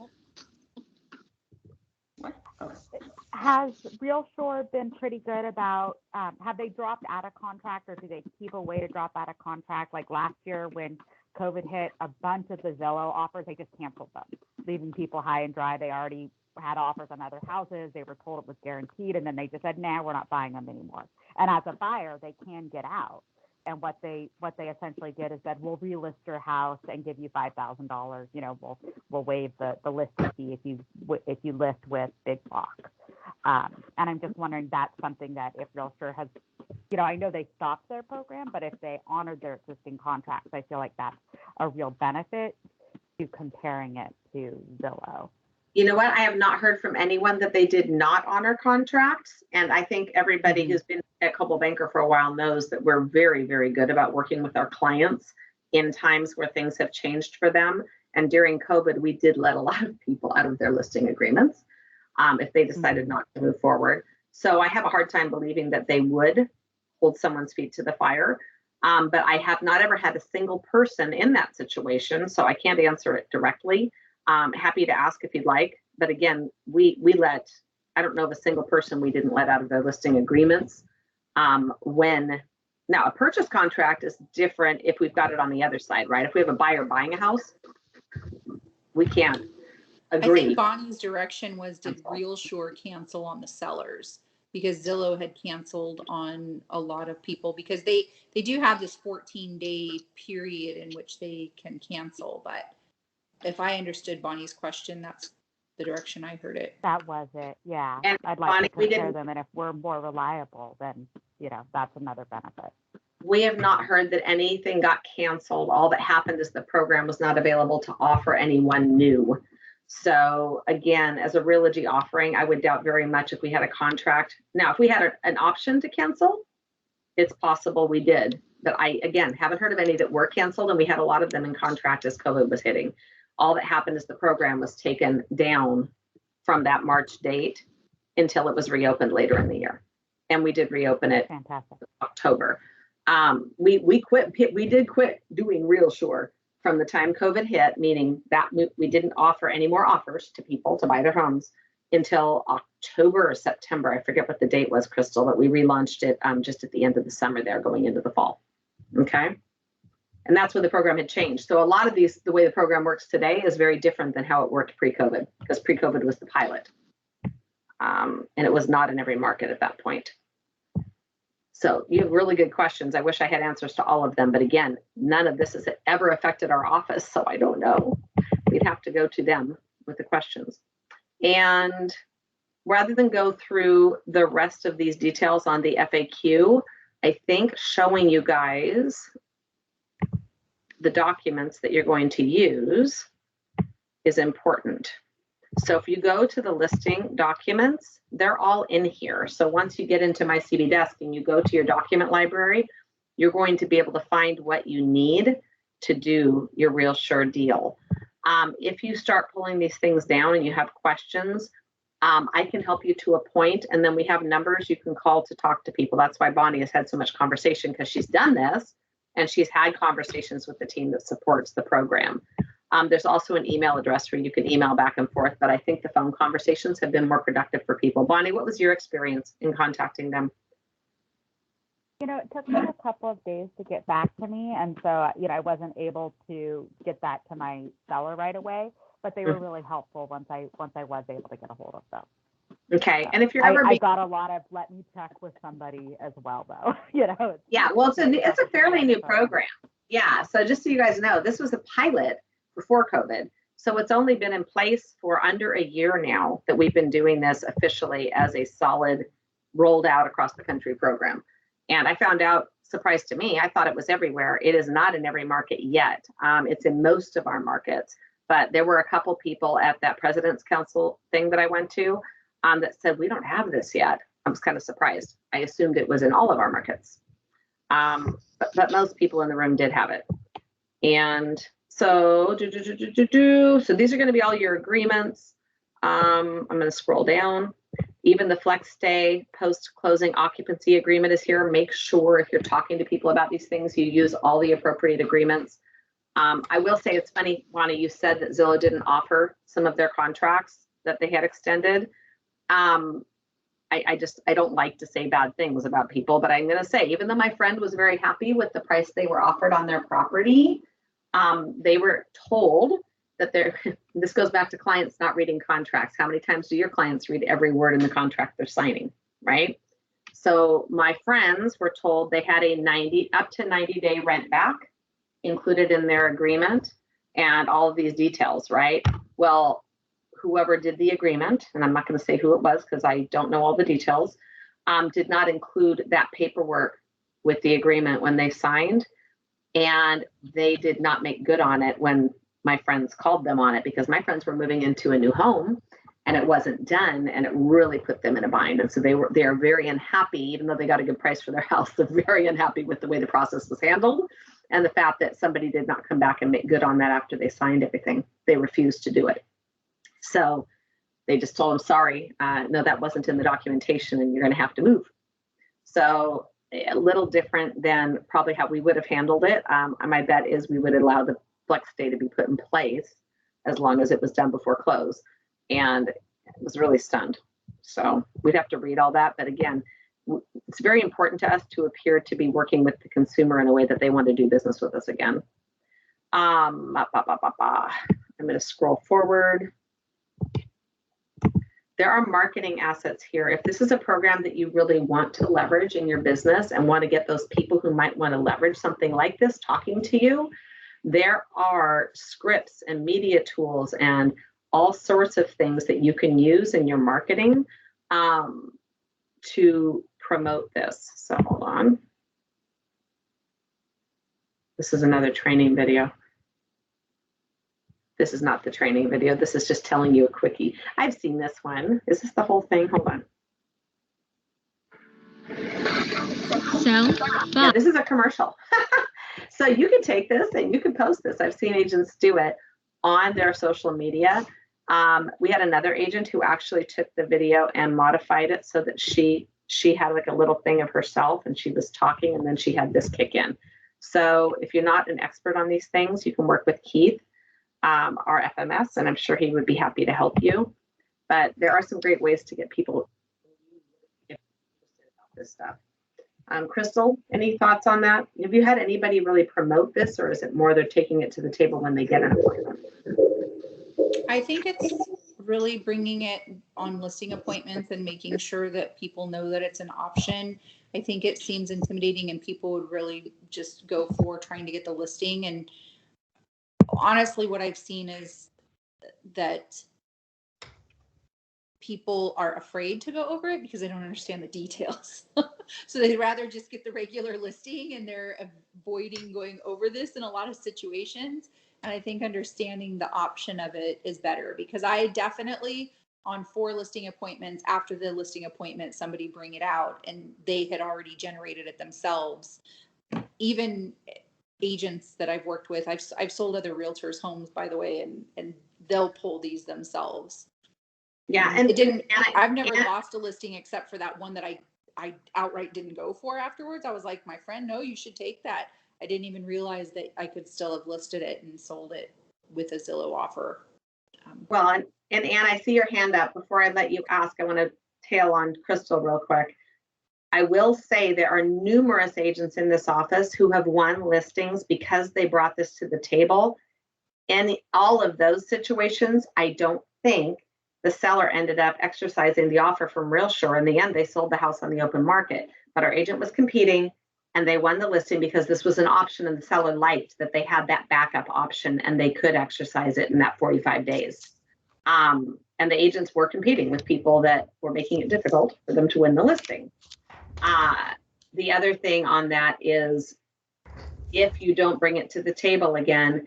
Has RealSure been pretty good about, have they dropped out of contract, or do they keep a way to drop out of contract? Like last year when COVID hit, a bunch of the Zillow offers, they just canceled them, leaving people high and dry. They already had offers on other houses. They were told it was guaranteed, and then they just said, nah, we're not buying them anymore. And as a buyer, they can get out. And what they essentially did is that we'll relist your house and give you $5,000. You know, we'll waive the listing fee if you list with Big Block. And I'm just wondering, that's something that if RealSure has, you know, I know they stopped their program, but if they honored their existing contracts, I feel like that's a real benefit to comparing it to Zillow. You know what? I have not heard from anyone that they did not honor contracts. And I think everybody who's been at Coldwell Banker for a while knows that we're very, very good about working with our clients in times where things have changed for them. And during COVID, we did let a lot of people out of their listing agreements if they decided not to move forward. So I have a hard time believing that they would hold someone's feet to the fire. But I have not ever had a single person in that situation, so I can't answer it directly. Happy to ask if you'd like. But again, we let, I don't know of a single person we didn't let out of their listing agreements. Now a purchase contract is different if we've got it on the other side, right? If we have a buyer buying a house, we can't agree. I think Bonnie's direction was, did RealSure cancel on the sellers? Because Zillow had canceled on a lot of people, because they do have this 14-day period in which they can cancel. But if I understood Bonnie's question, that's the direction I heard it. That was it. Yeah. And I'd like Bonnie, to compare them. And if we're more reliable, then, you know, that's another benefit. We have not heard that anything got canceled. All that happened is the program was not available to offer anyone new. So again, as a Realogy offering, I would doubt very much if we had a contract. Now, if we had an option to cancel, it's possible we did. But I, again, haven't heard of any that were canceled, and we had a lot of them in contract as COVID was hitting. All that happened is the program was taken down from that March date until it was reopened later in the year. And we did reopen it Fantastic. October. We did quit doing RealSure from the time COVID hit, meaning that we didn't offer any more offers to people to buy their homes until October or September. I forget what the date was, Crystal, but we relaunched it just at the end of the summer there, going into the fall. Okay. And that's when the program had changed. So a lot of these, the way the program works today is very different than how it worked pre-COVID, because pre-COVID was the pilot. And it was not in every market at that point. So you have really good questions. I wish I had answers to all of them, but again, none of this has ever affected our office, so I don't know. We'd have to go to them with the questions. And rather than go through the rest of these details on the FAQ, I think showing you guys the documents that you're going to use is important. So if you go to the listing documents, they're all in here. So once you get into My CB Desk and you go to your document library, you're going to be able to find what you need to do your RealSure deal. If you start pulling these things down and you have questions, I can help you to a point, and then we have numbers you can call to talk to people. That's why Bonnie has had so much conversation, because she's done this and she's had conversations with the team that supports the program. There's also an email address where you can email back and forth, but I think the phone conversations have been more productive for people. Bonnie, what was your experience in contacting them? It took me a couple of days to get back to me. And so, I wasn't able to get that to my seller right away, but they were really helpful once I was able to get a hold of them. Okay. So And if you're ever I got a lot of let me check with somebody as well, though. Yeah, well, it's a fairly new program. Yeah. So just so you guys know, this was a pilot before COVID. So it's only been in place for under a year now that we've been doing this officially as a solid, rolled out across the country program. And I found out, surprise to me, I thought it was everywhere. It is not in every market yet. It's in most of our markets, but there were a couple people at that President's Council thing that I went to that said, we don't have this yet. I was kind of surprised. I assumed it was in all of our markets. But most people in the room did have it. And so, so these are going to be all your agreements. I'm going to scroll down. Even the flex stay post-closing occupancy agreement is here. Make sure if you're talking to people about these things, you use all the appropriate agreements. I will say it's funny, Juana, you said that Zillow didn't offer some of their contracts that they had extended. I don't like to say bad things about people, but I'm going to say, even though my friend was very happy with the price they were offered on their property, they were told that this goes back to clients not reading contracts. How many times do your clients read every word in the contract they're signing, right? So my friends were told they had a up to 90-day rent back included in their agreement and all of these details, right? Well, whoever did the agreement, and I'm not going to say who it was because I don't know all the details, did not include that paperwork with the agreement when they signed. And they did not make good on it when my friends called them on it, because my friends were moving into a new home and it wasn't done, and it really put them in a bind. And so they are very unhappy, even though they got a good price for their house. They're very unhappy with the way the process was handled and the fact that somebody did not come back and make good on that after they signed everything. They refused to do it. So they just told them, sorry, no, that wasn't in the documentation and you're going to have to move. So a little different than probably how we would have handled it. My bet is we would allow the flex stay to be put in place as long as it was done before close. And I was really stunned. So we'd have to read all that. But again, it's very important to us to appear to be working with the consumer in a way that they want to do business with us again. I'm going to scroll forward. There are marketing assets here. If this is a program that you really want to leverage in your business and want to get those people who might want to leverage something like this talking to you, there are scripts and media tools and all sorts of things that you can use in your marketing to promote this. So hold on. This is another training video. This is not the training video. This is just telling you a quickie. I've seen this one. Is this the whole thing? Hold on. Yeah, this is a commercial. So you can take this and you can post this. I've seen agents do it on their social media. We had another agent who actually took the video and modified it so that she had like a little thing of herself and she was talking, and then she had this kick in. So if you're not an expert on these things, you can work with Keith, our FMS, and I'm sure he would be happy to help you. But there are some great ways to get people interested about this stuff. Crystal, any thoughts on that? Have you had anybody really promote this, or is it more they're taking it to the table when they get an appointment? I think it's really bringing it on listing appointments and making sure that people know that it's an option. I think it seems intimidating and people would really just go for trying to get the listing. And honestly, what I've seen is that people are afraid to go over it because they don't understand the details. So they'd rather just get the regular listing, and they're avoiding going over this in a lot of situations. And I think understanding the option of it is better, because I definitely, on 4 listing appointments, after the listing appointment, somebody bring it out and they had already generated it themselves. Even agents that I've worked with, I've sold other realtors homes, by the way, and they'll pull these themselves. Yeah, and it didn't. I've never lost a listing except for that one that I outright didn't go for afterwards. I was like, my friend, no, you should take that. I didn't even realize that I could still have listed it and sold it with a Zillow offer. Well, and Ann, I see your hand up. Before I let you ask, I want to tail on Crystal real quick. I will say there are numerous agents in this office who have won listings because they brought this to the table. In all of those situations, I don't think the seller ended up exercising the offer from RealSure. In the end, they sold the house on the open market, but our agent was competing and they won the listing because this was an option and the seller liked that they had that backup option and they could exercise it in that 45 days. And the agents were competing with people that were making it difficult for them to win the listing. The other thing on that is if you don't bring it to the table again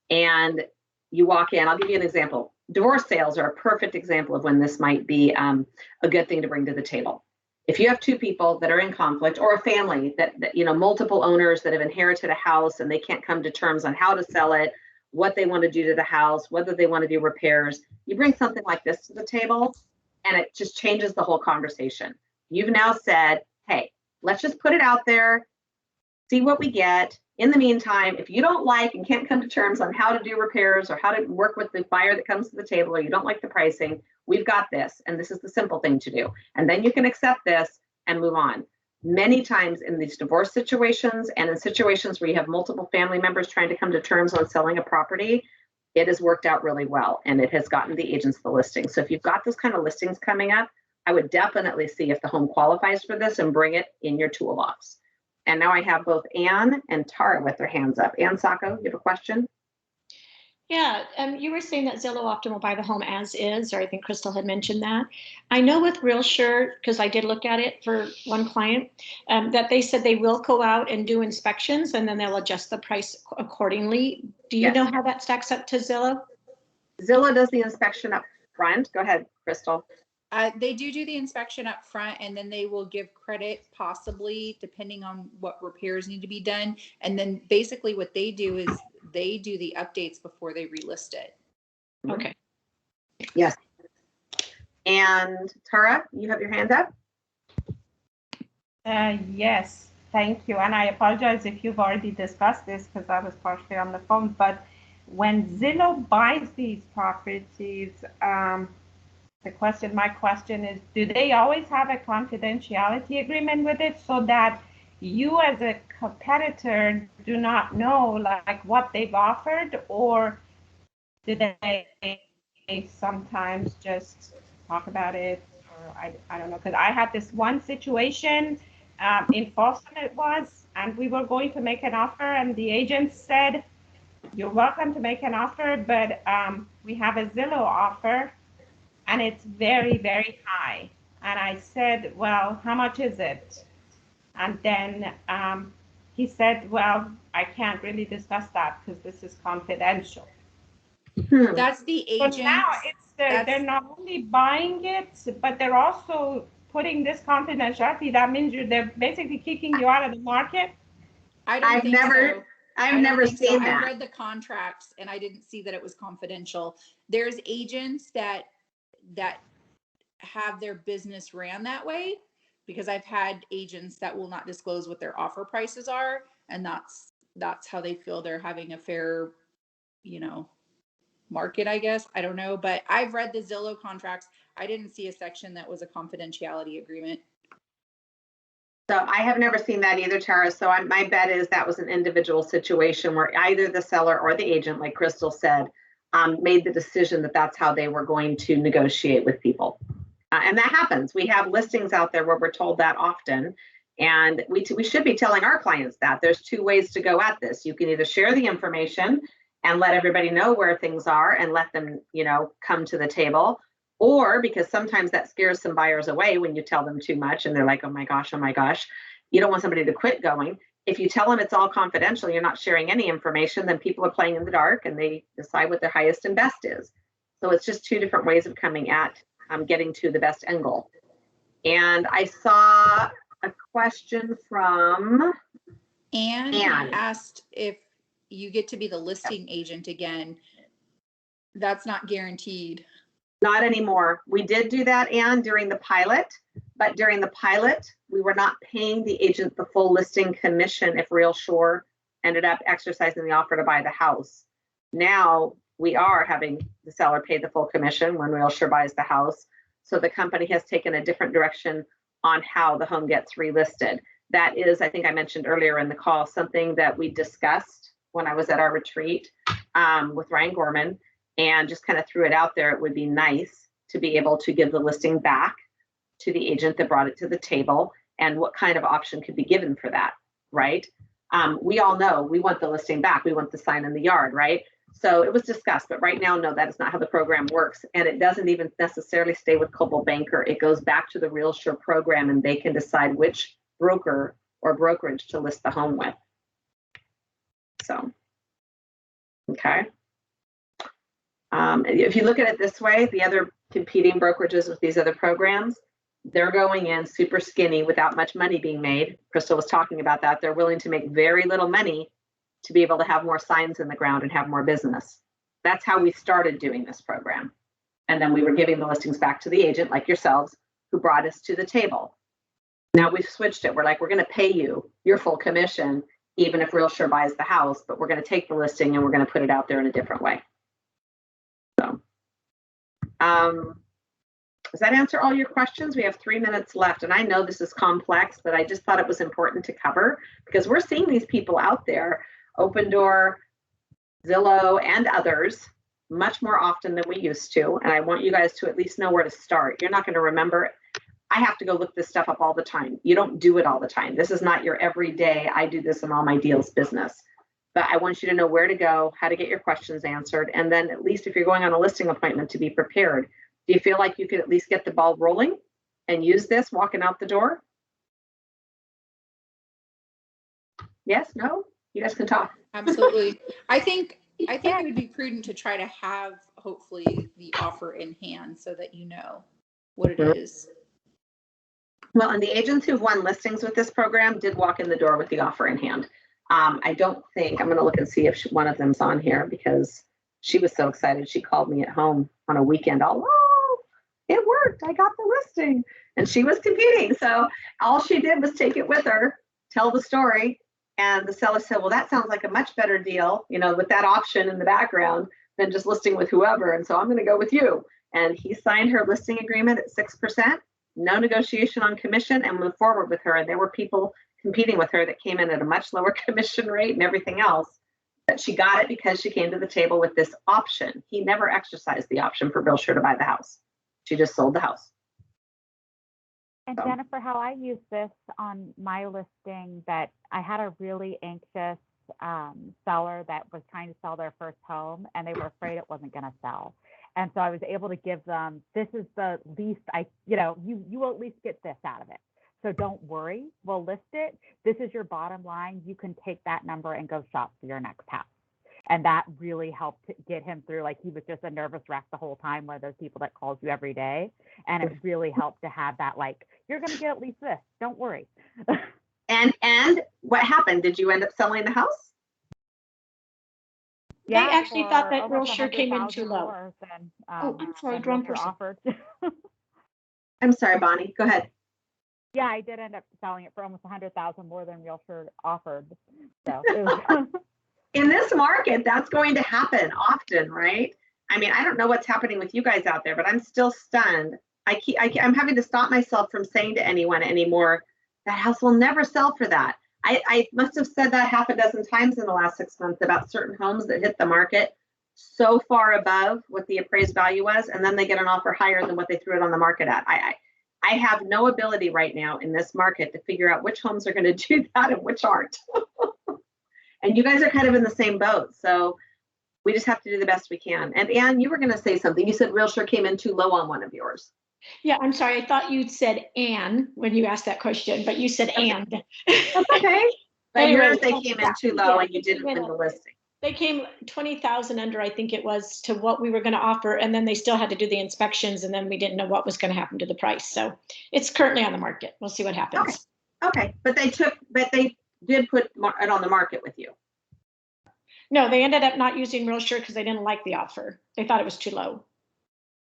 and you walk in, I'll give you an example. Divorce sales are a perfect example of when this might be a good thing to bring to the table. If you have two people that are in conflict or a family that multiple owners that have inherited a house and they can't come to terms on how to sell it, what they want to do to the house, whether they want to do repairs, you bring something like this to the table and it just changes the whole conversation. You've now said, hey, let's just put it out there, see what we get. In the meantime, if you don't like and can't come to terms on how to do repairs or how to work with the buyer that comes to the table, or you don't like the pricing, we've got this, and this is the simple thing to do. And then you can accept this and move on. Many times in these divorce situations and in situations where you have multiple family members trying to come to terms on selling a property, it has worked out really well, and it has gotten the agents the listing. So if you've got those kind of listings coming up, I would definitely see if the home qualifies for this and bring it in your toolbox. And now I have both Ann and Tara with their hands up. Ann Sacco, you have a question? Yeah, you were saying that Zillow often will buy the home as is, or I think Crystal had mentioned that. I know with RealSure, because I did look at it for one client, that they said they will go out and do inspections and then they'll adjust the price accordingly. Do you know how that stacks up to Zillow? Zillow does the inspection up front. Go ahead, Crystal. They do the inspection up front, and then they will give credit possibly depending on what repairs need to be done. And then basically what they do is they do the updates before they relist it. Okay. Yes. And Tara, you have your hand up? Yes, thank you. And I apologize if you've already discussed this because I was partially on the phone, but when Zillow buys these properties, my question is, do they always have a confidentiality agreement with it so that you as a competitor do not know like what they've offered, or do they sometimes just talk about it? Or I don't know, because I had this one situation in Boston it was, and we were going to make an offer and the agent said, you're welcome to make an offer, but we have a Zillow offer and it's very, very high. And I said, well, how much is it? And then he said, well, I can't really discuss that because this is confidential. That's the agent. So now they're not only buying it, but they're also putting this confidentiality. That means they're basically kicking you out of the market. I've never seen that. I read the contracts and I didn't see that it was confidential. There's agents that have their business ran that way, because I've had agents that will not disclose what their offer prices are, and that's how they feel they're having a fair, market, I guess. I don't know, but I've read the Zillow contracts. I didn't see a section that was a confidentiality agreement. So I have never seen that either, Tara. So my bet is that was an individual situation where either the seller or the agent, like Crystal said, made the decision that that's how they were going to negotiate with people. And that happens. We have listings out there where we're told that often. And we should be telling our clients that there's two ways to go at this. You can either share the information and let everybody know where things are and let them, come to the table. Or, because sometimes that scares some buyers away when you tell them too much and they're like, oh my gosh, you don't want somebody to quit going. If you tell them it's all confidential, you're not sharing any information, then people are playing in the dark and they decide what their highest and best is. So it's just two different ways of coming at getting to the best end goal. And I saw a question from Anne asked if you get to be the listing agent again. That's not guaranteed. Not anymore. We did do that, Anne, during the pilot, but during the pilot, we were not paying the agent the full listing commission if RealSure ended up exercising the offer to buy the house. Now we are having the seller pay the full commission when RealSure buys the house. So the company has taken a different direction on how the home gets relisted. That is, I think I mentioned earlier in the call, something that we discussed when I was at our retreat with Ryan Gorman, and just kind of threw it out there. It would be nice to be able to give the listing back to the agent that brought it to the table, and what kind of option could be given for that, right? We all know we want the listing back. We want the sign in the yard, right? So it was discussed, but right now, no, that is not how the program works. And it doesn't even necessarily stay with Coldwell Banker. It goes back to the RealSure program, and they can decide which broker or brokerage to list the home with. So, okay. If you look at it this way, the other competing brokerages with these other programs, they're going in super skinny without much money being made. Crystal was talking about that. They're willing to make very little money to be able to have more signs in the ground and have more business. That's how we started doing this program. And then we were giving the listings back to the agent, like yourselves, who brought us to the table. Now we've switched it. We're like, we're going to pay you your full commission, even if RealSure buys the house, but we're going to take the listing and we're going to put it out there in a different way. So, does that answer all your questions? We have 3 minutes left, and I know this is complex, but I just thought it was important to cover because we're seeing these people out there, Opendoor, Zillow, and others, much more often than we used to. And I want you guys to at least know where to start. You're not going to remember it. I have to go look this stuff up all the time. You don't do it all the time. This is not your everyday, I do this in all my deals business. But I want you to know where to go, how to get your questions answered. And then at least if you're going on a listing appointment, to be prepared. Do you feel like you could at least get the ball rolling and use this walking out the door? Yes, no? You guys can talk. Absolutely. I think it would be prudent to try to have hopefully the offer in hand so that you know what it is. Well, and the agents who've won listings with this program did walk in the door with the offer in hand. I don't think, I'm going to look and see if one of them's on here because she was so excited. She called me at home on a weekend. Oh, it worked. I got the listing. And she was competing. So all she did was take it with her, tell the story. And the seller said, well, that sounds like a much better deal, you know, with that option in the background than just listing with whoever. And so I'm going to go with you. And he signed her listing agreement at 6%, no negotiation on commission, and moved forward with her. And there were people competing with her that came in at a much lower commission rate and everything else. But she got it because she came to the table with this option. He never exercised the option for RealSure to buy the house. She just sold the house. And Jennifer, how I use this on my listing, that I had a really anxious seller that was trying to sell their first home, and they were afraid it wasn't going to sell. And so I was able to give them, this is the least you will at least get this out of it. So don't worry, we'll list it. This is your bottom line. You can take that number and go shop for your next house. And that really helped get him through. Like, he was just a nervous wreck the whole time, one of those people that calls you every day. And it really helped to have that, like, you're going to get at least this. Don't worry. And what happened? Did you end up selling the house? They actually thought that RealSure came in too low. Than, I'm sorry, wrong person. Offered. I'm sorry, Bonnie. Go ahead. Yeah, I did end up selling it for almost $100,000 more than RealSure offered. So it was in this market, that's going to happen often, right? I mean, I don't know what's happening with you guys out there, but I'm still stunned. I'm having to stop myself from saying to anyone anymore, that house will never sell for that. I must have said that half a dozen times in the last 6 months about certain homes that hit the market so far above what the appraised value was, and then they get an offer higher than what they threw it on the market at. I have no ability right now in this market to figure out which homes are going to do that and which aren't. And you guys are kind of in the same boat. So we just have to do the best we can. And Anne, you were going to say something. You said RealSure came in too low on one of yours. Yeah, I'm sorry. I thought you'd said Anne when you asked that question, but you said and. That's okay. But Anyway, yours, they came in too low and you didn't win the listing. They came 20,000 under, I think it was, to what we were going to offer. And then they still had to do the inspections. And then we didn't know what was going to happen to the price. So it's currently on the market. We'll see what happens. Okay. But they did put it on the market with you. No, they ended up not using RealSure because they didn't like the offer. They thought it was too low.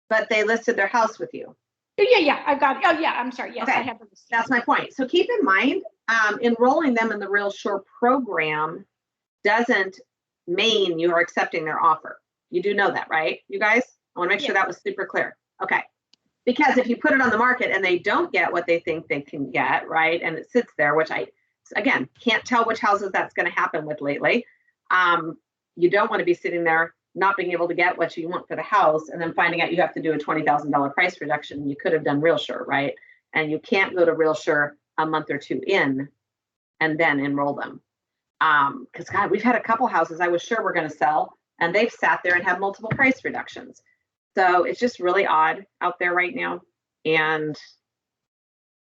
But they listed their house with you. Yeah, I've got it. Oh, yeah, I'm sorry. Yes, okay. I have the receipt. That's my point. So keep in mind, enrolling them in the RealSure program doesn't mean you are accepting their offer. You do know that, right? You guys? I want to make sure that was super clear. Okay. Because if you put it on the market and they don't get what they think they can get, right, and it sits there, which I, again, can't tell which houses that's going to happen with lately. You don't want to be sitting there not being able to get what you want for the house and then finding out you have to do a $20,000 price reduction. You could have done RealSure, right? And you can't go to RealSure a month or two in and then enroll them. Because God, we've had a couple houses I was sure were going to sell and they've sat there and had multiple price reductions. So it's just really odd out there right now, and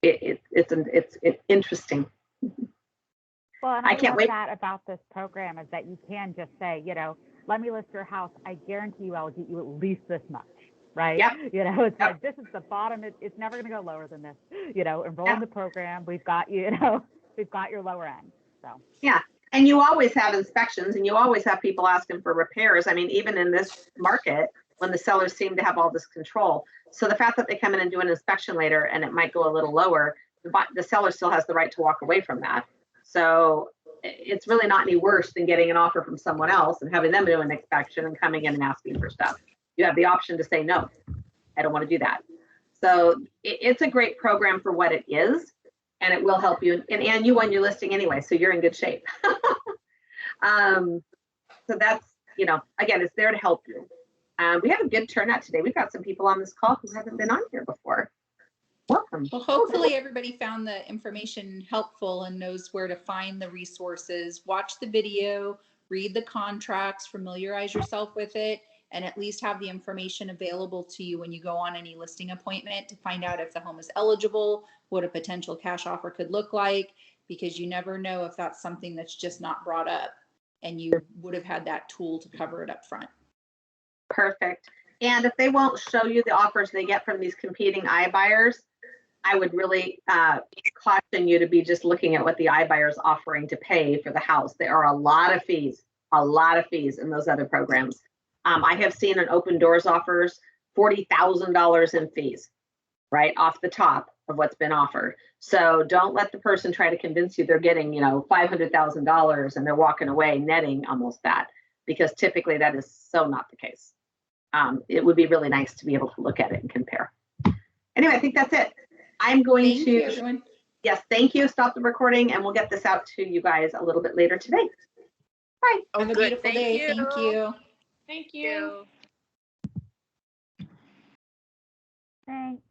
it's interesting. Well, and I can't wait. That about this program is that you can just say, you know, let me list your house. I guarantee you I'll get you at least this much, right? Yep. You know, it's Yep. like, this is the bottom. It's never going to go lower than this. You know, enroll in the program. We've got you, you know, we've got your lower end. So yeah. And you always have inspections and you always have people asking for repairs. I mean, even in this market, when the sellers seem to have all this control. So the fact that they come in and do an inspection later and it might go a little lower, the seller still has the right to walk away from that. So it's really not any worse than getting an offer from someone else and having them do an inspection and coming in and asking for stuff. You have the option to say, no, I don't want to do that. So it's a great program for what it is. And it will help you, and you won your listing anyway, so you're in good shape. So that's, you know, again, it's there to help you. We have a good turnout today. We've got some people on this call who haven't been on here before. Welcome. Well, hopefully everybody found the information helpful and knows where to find the resources. Watch the video, read the contracts, familiarize yourself with it, and at least have the information available to you when you go on any listing appointment to find out if the home is eligible, what a potential cash offer could look like, because you never know if that's something that's just not brought up and you would have had that tool to cover it up front. Perfect. And if they won't show you the offers they get from these competing iBuyers, I would really caution you to be just looking at what the iBuyer is offering to pay for the house. There are a lot of fees in those other programs. I have seen an Open Doors offers $40,000 in fees, right off the top of what's been offered. So don't let the person try to convince you they're getting, you know, $500,000 and they're walking away netting almost that, because typically that is so not the case. It would be really nice to be able to look at it and compare. Anyway, I think that's it. I'm going Thank to, you, everyone. Yes, thank you. Stop the recording and we'll get this out to you guys a little bit later today. Bye. Have a beautiful day. Thank you. Thank you. thanks.